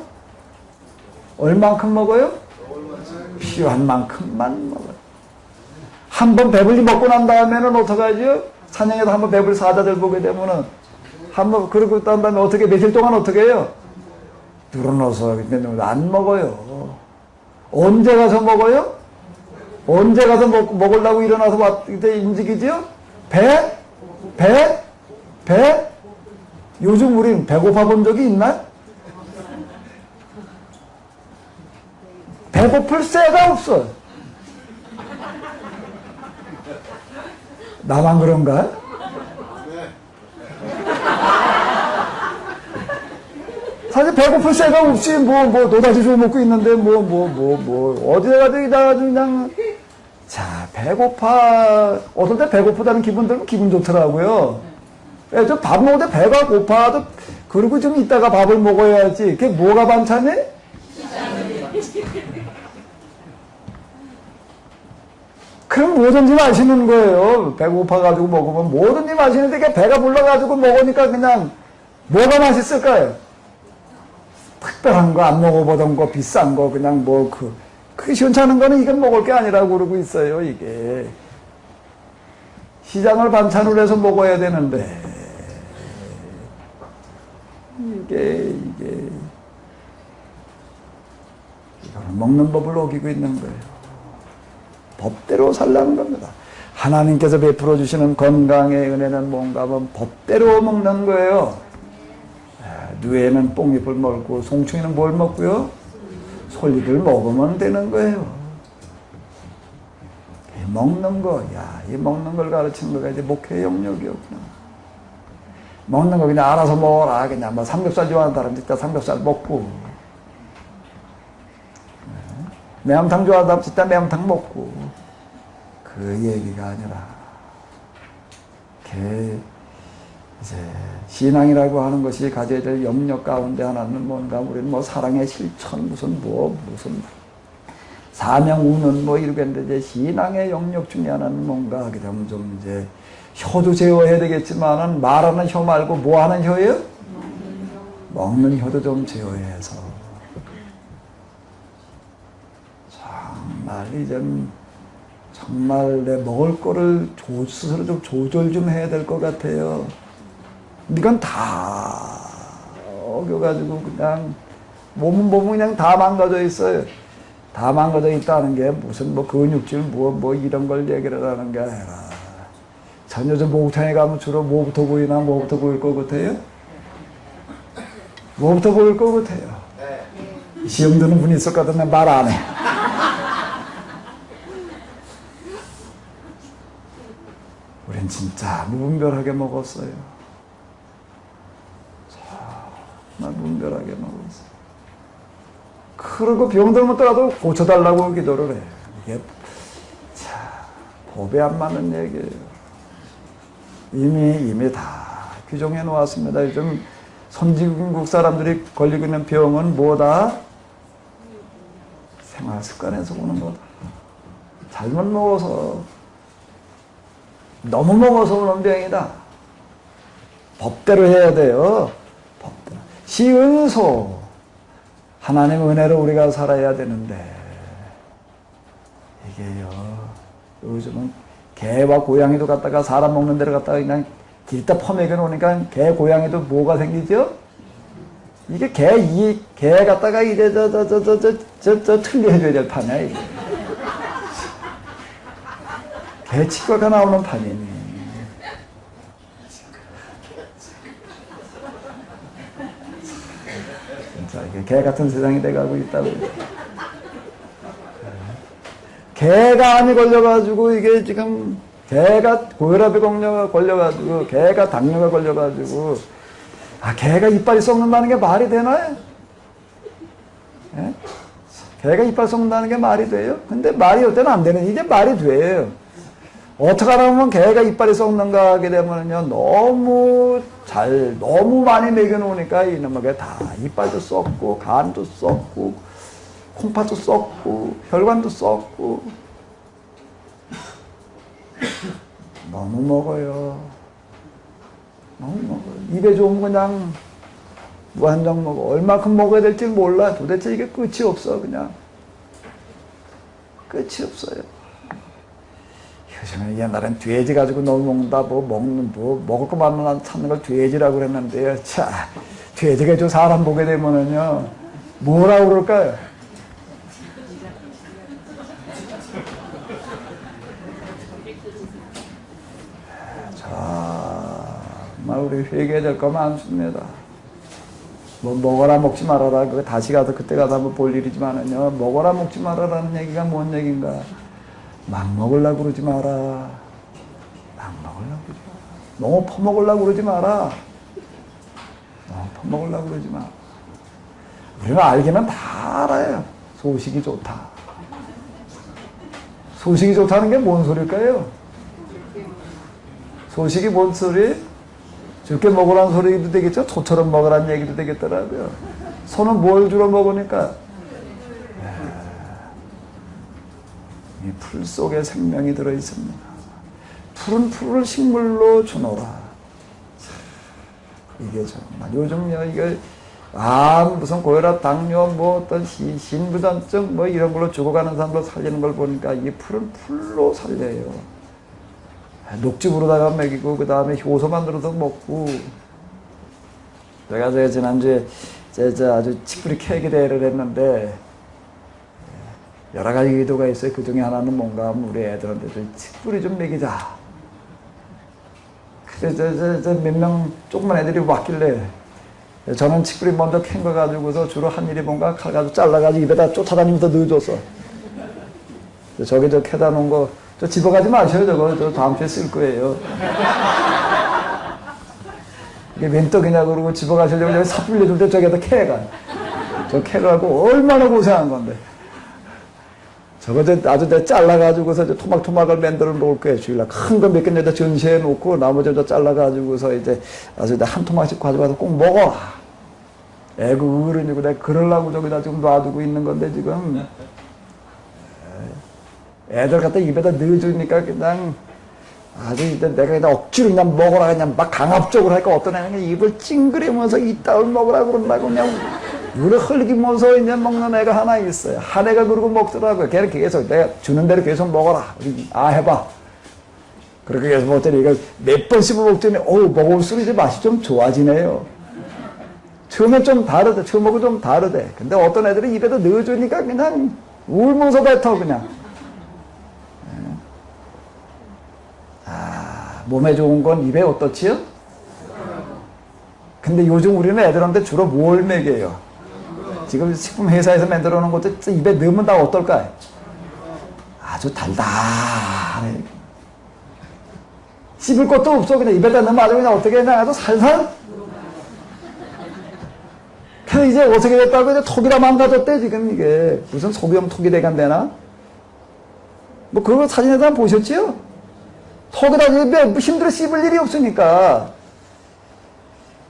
얼만큼 먹어요? 필요한 만큼만 먹어요. 한번 배불리 먹고 난 다음에는 어떡하죠? 사냥에서 한번 배불리 사자들 보게 되면은 한번 그러고 난 다음에 어떻게 며칠 동안 어떻게 해요? 늘어놓아서 안 먹어요. 언제 가서 먹어요? 언제 가서 먹으려고 일어나서 그때 움직이지요? 배? 요즘 우린 배고파 본 적이 있나? 배고플 새가 없어. 나만 그런가? 사실 배고플 새가 없이 노다지 좀 먹고 있는데 어디에 가도 그냥 자 배고파 어떨 때 배고프다는 기분 들면 기분 좋더라고요. 저 밥 먹을 때 배가 고파도 그리고 좀 이따가 밥을 먹어야지. 그게 뭐가 반찬이? 그럼 뭐든지 마시는 거예요. 배고파가지고 먹으면 뭐든지 마시는데 그게 배가 불러가지고 먹으니까 그냥 뭐가 맛있을까요? 특별한 거 안 먹어보던 거 비싼 거 그냥 그게 시원찮은 거는 이건 먹을 게 아니라고 그러고 있어요. 이게 시장을 반찬으로 해서 먹어야 되는데 이거는 먹는 법을 어기고 있는 거예요. 법대로 살라는 겁니다. 하나님께서 베풀어 주시는 건강의 은혜는 뭔가 하면 법대로 먹는 거예요. 누에는 뽕잎을 먹고 송충이는 뭘 먹고요? 솔잎을 먹으면 되는 거예요. 먹는 거, 이 먹는 걸 가르치는 거가 이제 목회 영역이었구나. 먹는 거 그냥 알아서 먹어라. 그냥 삼겹살 좋아하는 사람 진짜 삼겹살 먹고, 매운탕 좋아하는 사람 진짜 매운탕 먹고, 그 얘기가 아니라, 이제 신앙이라고 하는 것이 가져야 될 영역 가운데 하나는 뭔가 우리는 사랑의 실천 무슨 사명 우는 이러겠는데 이제 신앙의 영역 중에 하나는 뭔가 하게 되면 좀 이제 혀도 제어해야 되겠지만은 말하는 혀 말고 뭐 하는 혀예요? 먹는 혀도 좀 제어해서 정말 내 먹을 거를 스스로 좀 조절 좀 해야 될 것 같아요. 이건 다 어겨가지고 그냥 몸은 그냥 다 망가져 있어요. 다 망가져 있다는 게 무슨 뭐 근육질 뭐 이런 걸 얘기를 하는 게 아니라 전 요즘 목욕탕에 가면 주로 뭐부터 보이나 뭐부터 보일 것 같아요? 뭐부터 보일 것 같아요? 시험 드는 분이 있을 것 같은데 말 안 해. 우린 진짜 무분별하게 먹었어요. 정말 무분별하게 먹었어요. 그리고 병들면 더라도 고쳐달라고 기도를 해. 이게 참 법에 안 맞는 얘기예요. 이미 다 규정해 놓았습니다. 요즘 선진국 사람들이 걸리고 있는 병은 뭐다? 생활 습관에서 오는 거다. 잘못 먹어서, 너무 먹어서 오는 병이다. 법대로 해야 돼요. 법대로. 시은소. 하나님의 은혜로 우리가 살아야 되는데, 이게요, 요즘은 개와 고양이도 갖다가 사람 먹는 데로 갖다가 그냥 길다 퍼먹여 놓으니까 개, 고양이도 뭐가 생기죠? 이게 개 갖다가 이제 틀리 해줘야 될 판이야, 이게. 개 치과가 나오는 판이니. 진짜 이게 개 같은 세상이 돼가고 있다고. 개가 암이 걸려가지고 이게 지금 개가 고혈압에 걸려가지고 개가 당뇨가 걸려가지고 개가 이빨이 썩는다는 게 말이 되나요? 예? 개가 이빨 썩는다는 게 말이 돼요? 근데 말이 어때는 안 되는 이제 말이 돼요. 어떻게 하면 개가 이빨이 썩는가 하게 되면요 너무 많이 먹여놓으니까 이놈에게 다 이빨도 썩고 간도 썩고 콩팥도 썩고 혈관도 썩고 너무 먹어요. 너무 먹어요. 입에 좋은 거 그냥 무한정 먹어. 얼마큼 먹어야 될지 몰라. 도대체 이게 끝이 없어. 그냥 끝이 없어요. 요즘에 옛날엔 돼지 가지고 너무 먹는다. 먹을 것만 찾는 걸 돼지라고 그랬는데요. 자, 돼지가 저 사람 보게 되면은요 뭐라고 그럴까요? 정말 우리 회개해야 될 거 많습니다. 뭐 먹어라 먹지 말아라 그거 다시 가서 그때 가서 한번 볼 일이지만은요 먹어라 먹지 말아라는 얘기가 뭔 얘기인가? 막 먹으려고 그러지 마라. 막 먹으려고 그러지 마라. 너무 퍼먹으려고 그러지 마라. 너무 퍼먹으려고 그러지 마. 우리는 알기는 다 알아요. 소식이 좋다. 소식이 좋다는 게 뭔 소리일까요? 소식이 뭔 소리? 적게 먹으라는 소리도 되겠죠? 소처럼 먹으라는 얘기도 되겠더라고요. 소는 뭘 주로 먹으니까? 이 풀 속에 생명이 들어있습니다. 풀은 풀을 식물로 주노라. 이게 정말 요즘요, 이게, 무슨 고혈압, 당뇨, 뭐 어떤 신부전증, 뭐 이런 걸로 죽어가는 사람들 살리는 걸 보니까 이 풀은 풀로 살려요. 녹즙으로다가 먹이고 그 다음에 효소 만들어서 먹고. 제가 지난주에 아주 칡뿌리 케이크 대회를 했는데 여러 가지 의도가 있어요. 그 중에 하나는 뭔가 하면 우리 애들한테 좀 칡뿌리 좀 먹이자. 그래서 몇 명 조그만 애들이 왔길래 저는 칡뿌리 먼저 캔 거 가지고서 주로 한 일이 뭔가 칼 가지고 잘라가지고 입에다 쫓아다니면서 넣어줬어. 저기 캐다 놓은 거 저 집어가지 마셔요. 저 다음 주에 쓸 거예요. 이게 웬 떡이냐 그러고 집어가시려고 여기 삽 빌려줄 때 저기에다 캐가. 저 캐를 하고 얼마나 고생한 건데. 저거 아주 내가 잘라가지고서 토막토막을 만들어 놓을 거예요. 주일날 큰 거 몇 개 내다 전시해 놓고 나머지 저 잘라가지고서 이제 아주 한 토막씩 가져가서 꼭 먹어라. 애고 어른이고 내가 그러려고 저기다 지금 놔두고 있는 건데 지금. 애들 갖다 입에다 넣어주니까 그냥 아주 이제 내가 그냥 억지로 그냥 먹으라 그냥 막 강압적으로 하니까 어떤 애는 입을 찡그리면서 이따울 먹으라 그런다고 그냥 물을 흘리면서 이제 먹는 애가 하나 있어요. 한 애가 그러고 먹더라고요. 걔는 계속 내가 주는 대로 계속 먹어라. 해봐. 그렇게 계속 먹더니 이걸 몇 번 씹어 먹더니 먹을수록 이제 맛이 좀 좋아지네요. 처음엔 좀 다르대. 처음 먹고 좀 다르대. 근데 어떤 애들은 입에다 넣어주니까 그냥 울면서 뱉어 그냥. 몸에 좋은 건 입에 어떻지요? 근데 요즘 우리는 애들한테 주로 뭘 먹여요? 지금 식품 회사에서 만들어 놓은 것도 입에 넣으면 다 어떨까요? 아주 달달해. 씹을 것도 없어. 그냥 입에다 넣으면 아주 그냥 어떻게 그냥 아주 살살. 그래서 이제 어떻게 됐다고 이제 톡이라 망가졌대, 지금 이게. 무슨 소기용 톡이 돼간대나? 뭐 그런 거 사진에서 한번 보셨지요? 톡이라 힘들어 씹을 일이 없으니까.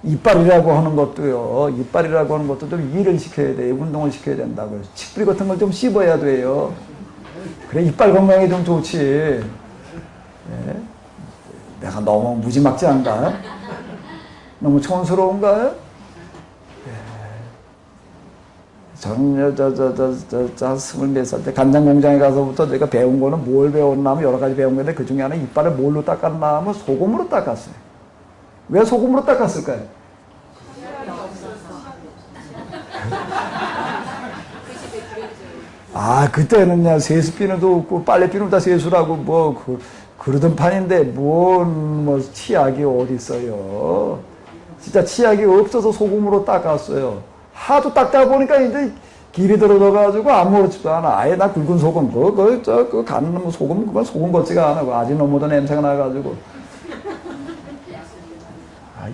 이빨이라고 하는 것도요, 이빨이라고 하는 것도 좀 일을 시켜야 돼요. 운동을 시켜야 된다고요. 칡뿌리 같은 걸 좀 씹어야 돼요. 그래, 이빨 건강에 좀 좋지. 예? 내가 너무 무지막지한가? 너무 촌스러운가? 예. 저는 20몇 살 때 간장 공장에 가서부터 제가 배운 거는 뭘 배웠나 하면 여러 가지 배운 건데 그 중에 하나 이빨을 뭘로 닦았나 하면 소금으로 닦았어요. 왜 소금으로 닦았을까요? 그때는요, 세수비누도 없고, 빨래비누 다 세수라고, 그러던 판인데, 치약이 어딨어요. 진짜 치약이 없어서 소금으로 닦았어요. 하도 닦다 보니까 이제 길이 들어가가지고 아무렇지도 않아. 아예 나 굵은 소금, 가는 소금, 그건 소금 같지가 않아. 아지너무도 냄새가 나가지고.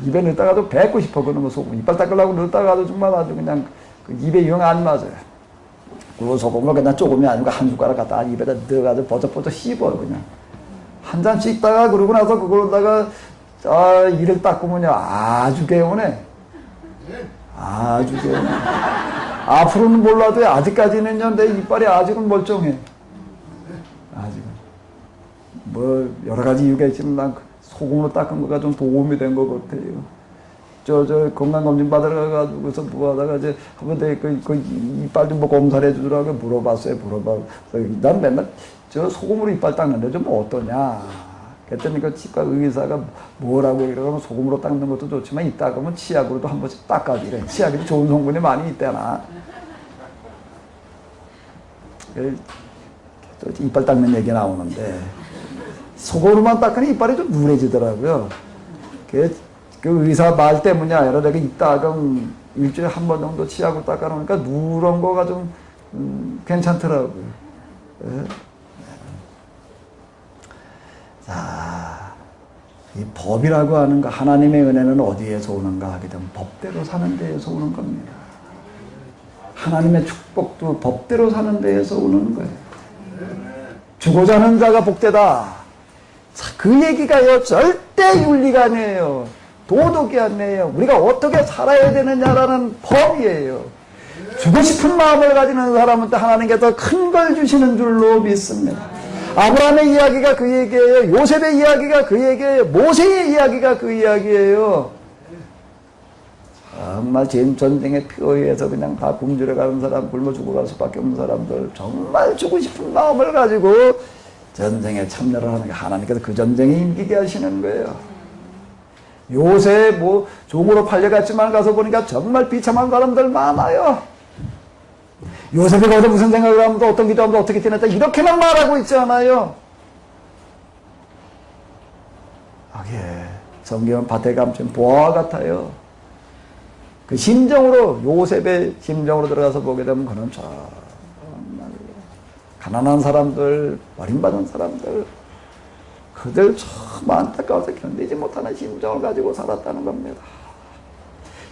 입에 넣다가도 뱉고 싶어, 그런 거 소금. 이빨 닦으려고 넣다가도 정말 아주 그냥 입에 영 안 맞아요. 그리고 소금을 그냥 조금이 아니고 한 숟가락 갖다 입에다 넣어가지고 버쩍버쩍 씹어요, 그냥. 한 잔 씹다가 그러고 나서 그걸로다가 이를 닦으면요, 아주 개운해. 아주 개운해. 앞으로는 몰라도 아직까지는요, 내 이빨이 아직은 멀쩡해. 아직은. 여러 가지 이유가 있지만 난 소금으로 닦은 거가 좀 도움이 된 것 같아요. 건강검진 받으러 가가지고서 하다가 이제 한번 이빨 좀 검사해 주더라고 물어봤어요. 난 맨날 소금으로 이빨 닦는데 좀 어떠냐. 그랬더니 그 치과 의사가 뭐라고 이러면 소금으로 닦는 것도 좋지만 이 닦으면 치약으로도 한 번씩 닦아주래. 치약이 좋은 성분이 많이 있대나. 또 이빨 닦는 얘기 나오는데 소금으로만 닦으니 이빨이 좀 누래지더라고요. 그 의사 말 때문이 아니라 내가 이따금 일주일에 한 번 정도 치약으로 닦아놓으니까 누런 거가 좀 괜찮더라고요. 예. 자, 이 법이라고 하는 거, 하나님의 은혜는 어디에서 오는가 하게 되면 법대로 사는 데에서 오는 겁니다. 하나님의 축복도 법대로 사는 데에서 오는 거예요. 주고자 하는 자가 복되다. 그 얘기가요, 절대 윤리가 아니에요. 도덕이 아니에요. 우리가 어떻게 살아야 되느냐라는 법이에요. 주고 싶은 마음을 가지는 사람한테 하나님께서 큰 걸 주시는 줄로 믿습니다. 아브라함의 이야기가 그 얘기예요. 요셉의 이야기가 그 얘기예요. 모세의 이야기가 그 이야기예요. 정말 전쟁의 피에 의해서 그냥 다 굶주려 가는 사람, 굶어 죽어갈 수밖에 없는 사람들, 정말 주고 싶은 마음을 가지고 전쟁에 참여를 하는 게 하나님께서 그 전쟁에 임기게 하시는 거예요. 요새 종으로 팔려갔지만 가서 보니까 정말 비참한 사람들 많아요. 요셉이 거기서 무슨 생각을 하면 또 어떤 기도하면 어떻게 지냈다 이렇게만 말하고 있지 않아요. 성경은 밭에 감춘 보화와 같아요. 그 심정으로, 요셉의 심정으로 들어가서 보게 되면 그는 정말 가난한 사람들, 버림받은 사람들, 그들 참 안타까워서 견디지 못하는 심정을 가지고 살았다는 겁니다.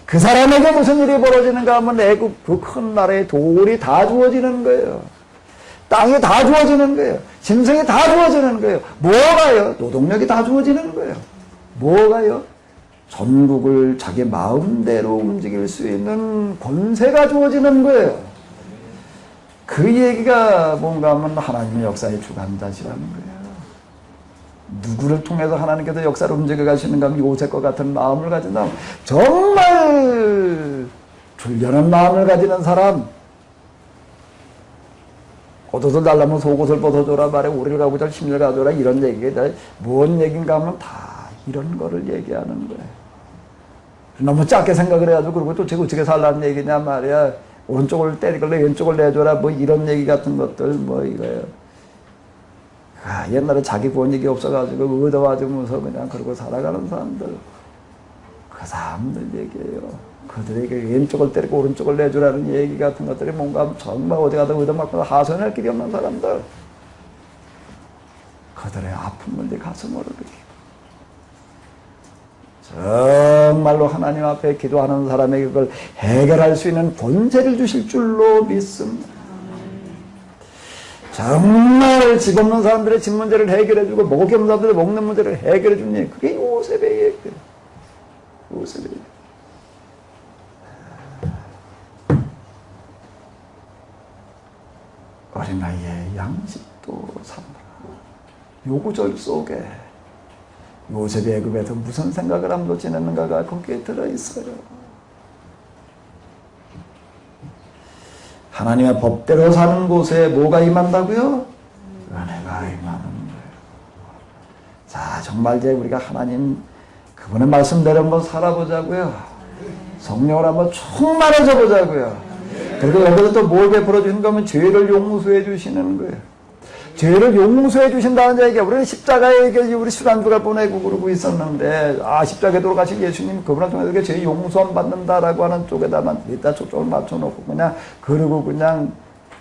그 사람에게 무슨 일이 벌어지는가 하면 애굽 그 큰 나라의 돌이 다 주어지는 거예요. 땅이 다 주어지는 거예요. 짐승이 다 주어지는 거예요. 뭐가요? 노동력이 다 주어지는 거예요. 뭐가요? 전국을 자기 마음대로 움직일 수 있는 권세가 주어지는 거예요. 그 얘기가 뭔가 하면 하나님의 역사의 주관자시라는 거예요. 누구를 통해서 하나님께서 역사를 움직여 가시는가 하면 요셉과 같은 마음을 가진 사람, 정말 불련한 마음을 가지는 사람, 겉옷을 달라면 속옷을 벗어줘라 말에 오리를 가보자 심리를 가져라 이런 얘기가 뭔 얘기인가 하면 다 이런 거를 얘기하는 거예요. 너무 작게 생각을 해가지고 그리고 또 제가 어떻게 살라는 얘기냐 말이야. 오른쪽을 때리길래 왼쪽을 내줘라 뭐 이런 얘기 같은 것들 뭐 이거예요. 옛날에 자기 본 얘기 없어가지고 얻어맞으면서 그냥 그러고 살아가는 사람들, 그 사람들 얘기예요. 그들에게 왼쪽을 때리고 오른쪽을 내주라는 얘기 같은 것들이 뭔가 정말 어디 가다 얻어맞고 하소연할 길이 없는 사람들, 그들의 아픔을 네 가슴으로 그리고 정말로 하나님 앞에 기도하는 사람에게 그걸 해결할 수 있는 권세를 주실 줄로 믿습니다. 정말 집 없는 사람들의 집 문제를 해결해주고 먹이 없는 사람들의 먹는 문제를 해결해주니 그게 요셉의 얘기예요. 요셉의 얘기. 어린 나이에 양식도 삼으라. 요구절 속에 요셉의 애굽에서 무슨 생각을 하면서 지냈는가가 거기에 들어있어요. 하나님의 법대로 사는 곳에 뭐가 임한다고요? 은혜가 임하는 거예요. 자, 정말 이제 우리가 하나님 그분의 말씀대로 한번 살아보자고요. 성령을 한번 충만해져 보자고요. 그리고 여기서 또 뭘 베풀어 주는 거면 죄를 용서해 주시는 거예요. 죄를 용서해 주신다는 얘기가, 우리는 십자가에 우리 수단주가 보내고 그러고 있었는데, 십자가에 돌아가신 예수님 그분을 통해서 죄 용서함 받는다라고 하는 쪽에다만 일단 초점을 맞춰놓고 그냥 그러고 그냥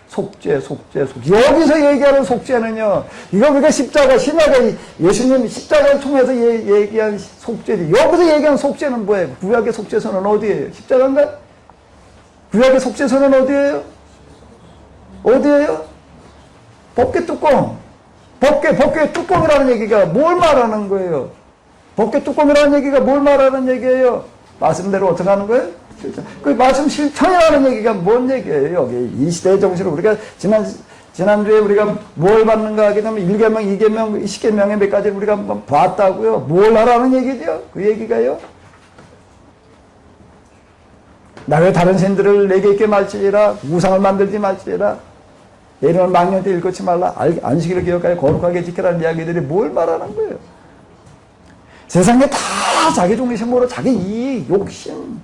속죄. 여기서 얘기하는 속죄는요, 이거 우리가 십자가, 신약의 예수님 십자가를 통해서 얘기한 속죄지. 여기서 얘기하는 속죄는 뭐예요? 구약의 속죄서는 어디예요? 십자가인가? 구약의 속죄서는 어디예요? 어디예요? 법궤 뚜껑. 법궤 뚜껑이라는 얘기가 뭘 말하는 거예요? 법궤 뚜껑이라는 얘기가 뭘 말하는 얘기예요? 말씀대로 어떻게 하는 거예요? 실천. 그 말씀 실천이라는 얘기가 뭔 얘기예요? 여기 이 시대의 정신을 우리가 지난주에 우리가 뭘 받는가 하게 되면 1계명, 2계명, 10계명의 몇 가지를 우리가 한번 봤다고요. 뭘 하라는 얘기죠? 그 얘기가요? 나 왜 다른 신들을 내게 있게 말지라, 우상을 만들지 말지라, 내 이름을 망령되 일컫지 말라, 안식일을 기억하여 거룩하게 지키라는 이야기들이 뭘 말하는 거예요? 세상에 다 자기 중심으로 자기 이익, 욕심,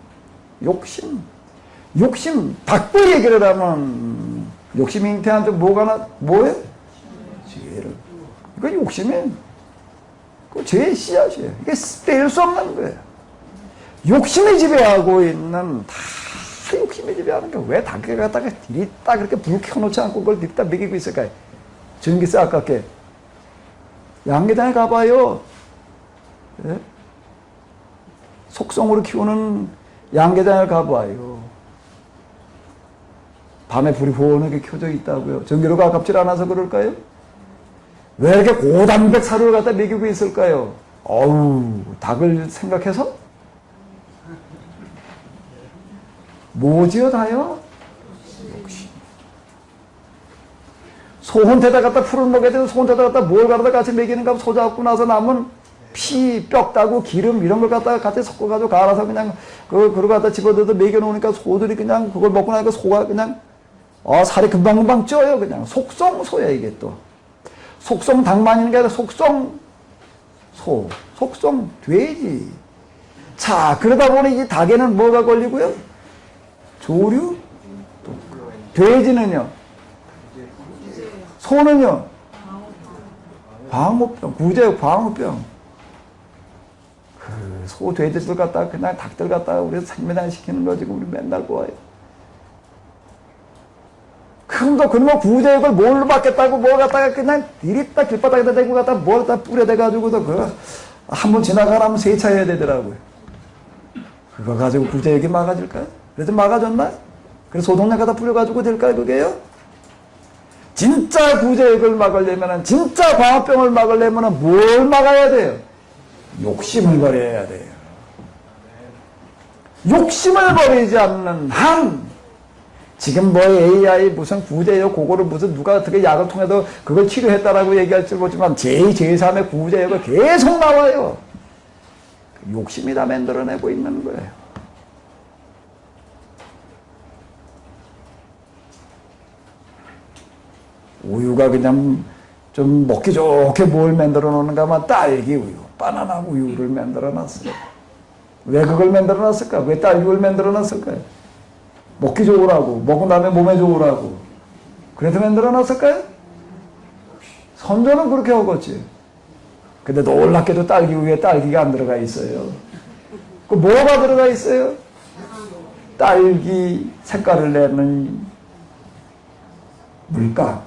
닭불 얘기를 하면 욕심이 잉태한 좀 뭐예요? 죄를. 이거 욕심이에요. 그 죄의 씨앗이에요. 이게 뗄 수 없는 거예요. 욕심이 지배하고 있는, 다 욕심이 지배하는 게 왜 닭을 갖다가 들이다 그렇게 불 켜놓지 않고 그걸 들이다 먹이고 있을까요? 전기세 아깝게. 양계장에 가봐요. 예? 속성으로 키우는 양계장에 가봐요. 밤에 불이 호원하게 켜져 있다고요. 전기료가 아깝지 않아서 그럴까요? 왜 이렇게 고단백 사료를 갖다 먹이고 있을까요? 닭을 생각해서? 뭐지요, 다요? 욕심. 소혼태다 갖다 풀을 먹여야 되는 소혼태다 갖다 뭘 갖다 같이 먹이는가? 소 잡고 나서 남은 피, 뼈 따고 기름 이런 걸 갖다가 같이 섞어가지고 갈아서 그냥 그걸 갖다 집어넣어서 먹여놓으니까 소들이 그냥 그걸 먹고 나니까 소가 그냥 살이 금방금방 쪄요. 그냥 속성소야 이게 또. 속성 닭만 있는 게 아니라 속성 소, 속성 돼지. 자, 그러다 보니 이 닭에는 뭐가 걸리고요? 조류? 돼지는요? 소는요? 광우병, 구제역 광우병. 그 소, 돼지들 갖다가 그냥 닭들 갖다가 우리 생매장 시키는 거 지금 우리 맨날 보아요. 그럼도 그놈의 구제역을 뭘로 받겠다고 뭘 갖다가 그냥 이리다 길바닥에다 대고 갖다가 뭘 갖다 뿌려대가지고도 한번 지나가라면 세차해야 되더라고요. 그거 가지고 구제역이 막아질까요? 그래서 막아줬나? 그래서 소독약 갖다 뿌려가지고 될까요, 그게요? 진짜 구제역을 막으려면, 진짜 광우병을 막으려면 뭘 막아야 돼요? 욕심을 버려야 돼요. 욕심을 버리지 않는 한, 지금 뭐 AI 무슨 구제역, 그거를 무슨 누가 어떻게 약을 통해서 그걸 치료했다라고 얘기할지 모르지만 제2, 제3의 구제역을 계속 나와요. 욕심이 다 만들어내고 있는 거예요. 우유가 그냥 좀 먹기 좋게 뭘 만들어 놓는가 하면 딸기 우유, 바나나 우유를 만들어 놨어요. 왜 그걸 만들어 놨을까? 왜 딸기 우유를 만들어 놨을까요? 먹기 좋으라고, 먹은 다음에 몸에 좋으라고. 그래서 만들어 놨을까요? 선조는 그렇게 하겠지. 근데 놀랍게도 딸기 위에 딸기가 안 들어가 있어요. 그 뭐가 들어가 있어요? 딸기 색깔을 내는 물감,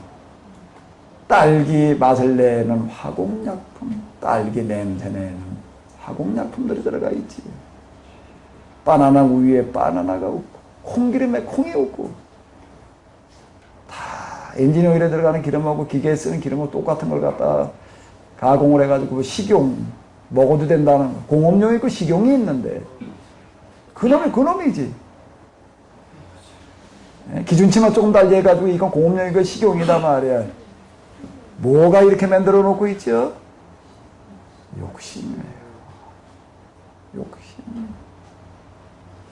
딸기 맛을 내는 화공약품, 딸기 냄새 내는 화공약품들이 들어가 있지. 바나나 우유에 바나나가 없고, 콩기름에 콩이 없고, 다 엔지니어링에 들어가는 기름하고 기계에 쓰는 기름하고 똑같은 걸 갖다 가공을 해가지고 식용, 먹어도 된다는 거. 공업용이 있고 식용이 있는데, 그놈이지. 기준치만 조금 달리 해가지고 이건 공업용이고 식용이다 말이야. 뭐가 이렇게 만들어 놓고 있죠? 욕심이에요. 욕심.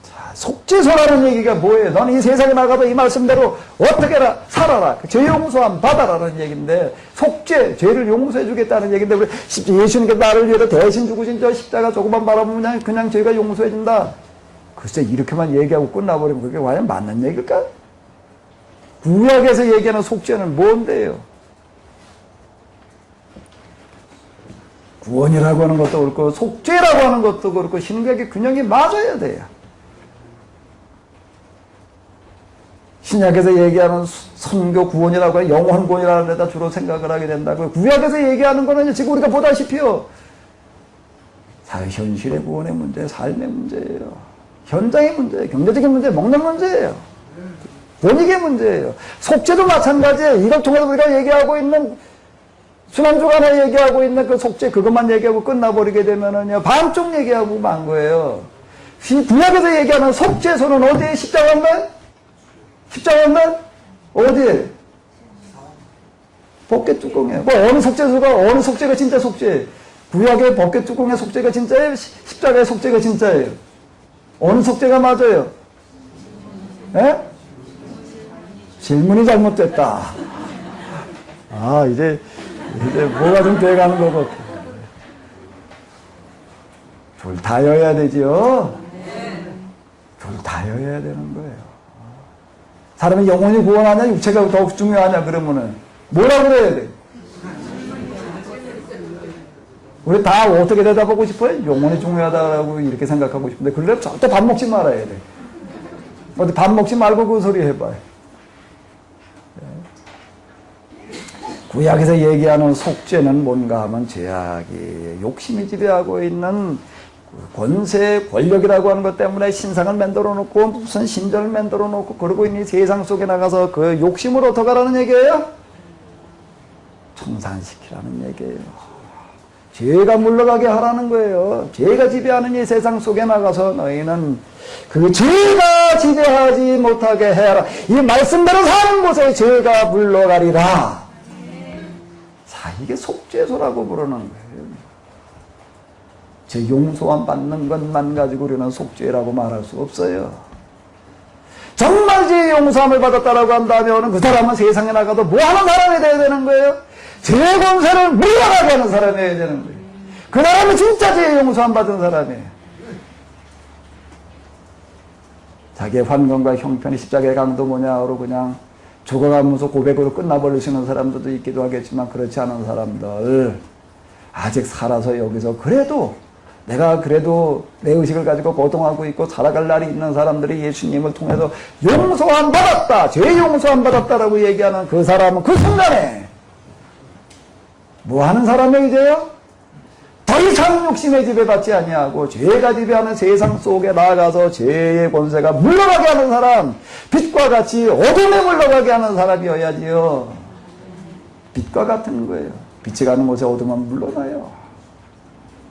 자, 속죄소라는 얘기가 뭐예요? 너는 이 세상에 나가도 이 말씀대로 어떻게 살아라. 죄 용서함 받아라는 얘기인데, 속죄, 죄를 용서해 주겠다는 얘기인데, 우리 예수님께서 나를 위해서 대신 죽으신 저 십자가 조금만 바라보면 그냥 죄가 용서해 준다. 글쎄, 이렇게만 얘기하고 끝나버리면 그게 과연 맞는 얘기일까? 구약에서 얘기하는 속죄는 뭔데요? 구원이라고 하는 것도 그렇고 속죄라고 하는 것도 그렇고 신약의 균형이 맞아야 돼요. 신약에서 얘기하는 선교 구원이라고 하는 영원 구원이라는 데다 주로 생각을 하게 된다고요. 구약에서 얘기하는 거는 지금 우리가 보다시피요. 현실의 구원의 문제, 삶의 문제예요. 현장의 문제예요. 경제적인 문제, 먹는 문제예요. 본익의 문제예요. 속죄도 마찬가지예요. 이걸 통해서 우리가 얘기하고 있는 지난주간에 얘기하고 있는 그 속죄 그것만 얘기하고 끝나버리게 되면은요 반쪽 얘기하고 만 거예요. 구약에서 얘기하는 속죄소는 어디에? 십자가면? 십자가면? 어디에? 법궤 뚜껑이에요. 뭐 어느 속죄소가 어느 속죄가 진짜 속죄? 구약의 법궤 뚜껑의 속죄가 진짜예요? 십자가의 속죄가 진짜예요? 어느 속죄가 맞아요? 예? 질문이 잘못됐다. 아, 이제 뭐가 좀 돼가는 것 같아. 둘 다여야 되지요? 둘 다여야 되는 거예요. 사람이 영혼이 구원하냐, 육체가 더 중요하냐, 그러면은, 뭐라 그래야 돼? 우리 다 어떻게 대답하고 싶어요? 영혼이 중요하다고 이렇게 생각하고 싶은데, 그러려면 절대 밥 먹지 말아야 돼. 어디 밥 먹지 말고 그 소리 해봐요. 구약에서 얘기하는 속죄는 뭔가 하면 죄악이 욕심이 지배하고 있는 권세, 권력이라고 하는 것 때문에 신상을 만들어 놓고 무슨 신전을 만들어 놓고 그러고 있는 세상 속에 나가서 그 욕심을 어떻게 하라는 얘기예요? 청산시키라는 얘기예요. 죄가 물러가게 하라는 거예요. 죄가 지배하는 이 세상 속에 나가서 너희는 그 죄가 지배하지 못하게 해라. 이 말씀대로 사는 곳에 죄가 물러가리라. 자, 이게 속죄소라고 부르는 거예요. 죄 용서만 받는 것만 가지고 우리는 속죄라고 말할 수 없어요. 정말 죄 용서함을 받았다라고 한다면 그 사람은 세상에 나가도 뭐 하는 사람이 돼야 되는 거예요? 죄 권세를 물러가게 하는 사람이어야 되는 거예요. 그 사람은 진짜 죄 용서함 받은 사람이에요. 자기의 환경과 형편이 십자가의 강도 뭐냐로 그냥 죽어가면서 고백으로 끝나버리시는 사람들도 있기도 하겠지만 그렇지 않은 사람들 아직 살아서 여기서 그래도 내가 그래도 내 의식을 가지고 고통하고 있고 살아갈 날이 있는 사람들이 예수님을 통해서 용서함 받았다, 죄 용서함 받았다라고 얘기하는 그 사람은 그 순간에 뭐 하는 사람이 이제요? 더 이상 욕심에 지배받지 아니하고 죄가 지배하는 세상 속에 나아가서 죄의 권세가 물러가게 하는 사람, 빛과 같이 어둠에 물러가게 하는 사람이어야지요. 빛과 같은 거예요. 빛이 가는 곳에 어둠은 물러나요.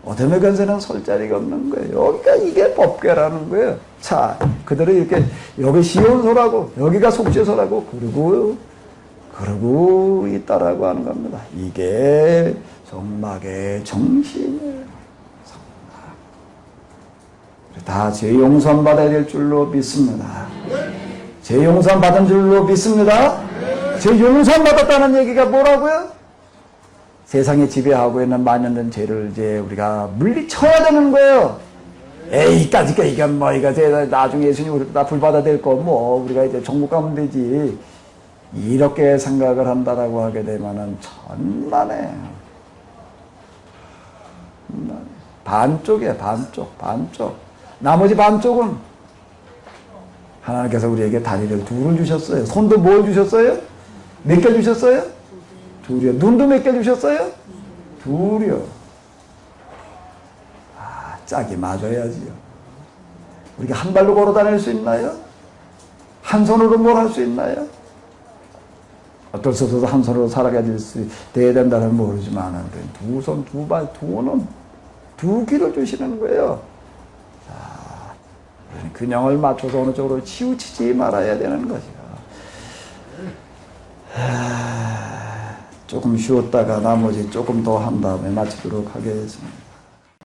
어둠의 권세는 설 자리가 없는 거예요. 그러니까 이게 법궤라는 거예요. 자, 그대로 이렇게 여기 시온소라고 여기가 속죄소라고 그러고 있다라고 하는 겁니다. 이게 성막의 정신이에요. 다 죄 용서함 받아야 될 줄로 믿습니다. 죄 용서함 받은 줄로 믿습니다. 죄 용서함 받았다는 얘기가 뭐라고요? 세상에 지배하고 있는 만연된 죄를 이제 우리가 물리쳐야 되는 거예요. 에이까지 이게 뭐 이거 나중에 예수님 나 불받아 될 거 뭐 우리가 이제 천국 가면 되지 이렇게 생각을 한다라고 하게 되면은 천만에 반쪽이야 반쪽 나머지 반쪽은 하나님께서 우리에게 다리를 둘을 주셨어요. 손도 뭘 주셨어요? 몇 개 주셨어요? 둘이요. 눈도 몇 개 주셨어요? 둘이요. 짝이 맞아야지요. 우리가 한 발로 걸어 다닐 수 있나요? 한 손으로 뭘 할 수 있나요? 어떨 수 없어서 한 손으로 살아가야 돼야 된다는 모르지만 두 손, 두 발, 두 눈, 두 귀를 주시는 거예요. 자, 우리는 균형을 맞춰서 어느 쪽으로 치우치지 말아야 되는 것이요. 조금 쉬었다가 나머지 조금 더 한 다음에 마치도록 하겠습니다.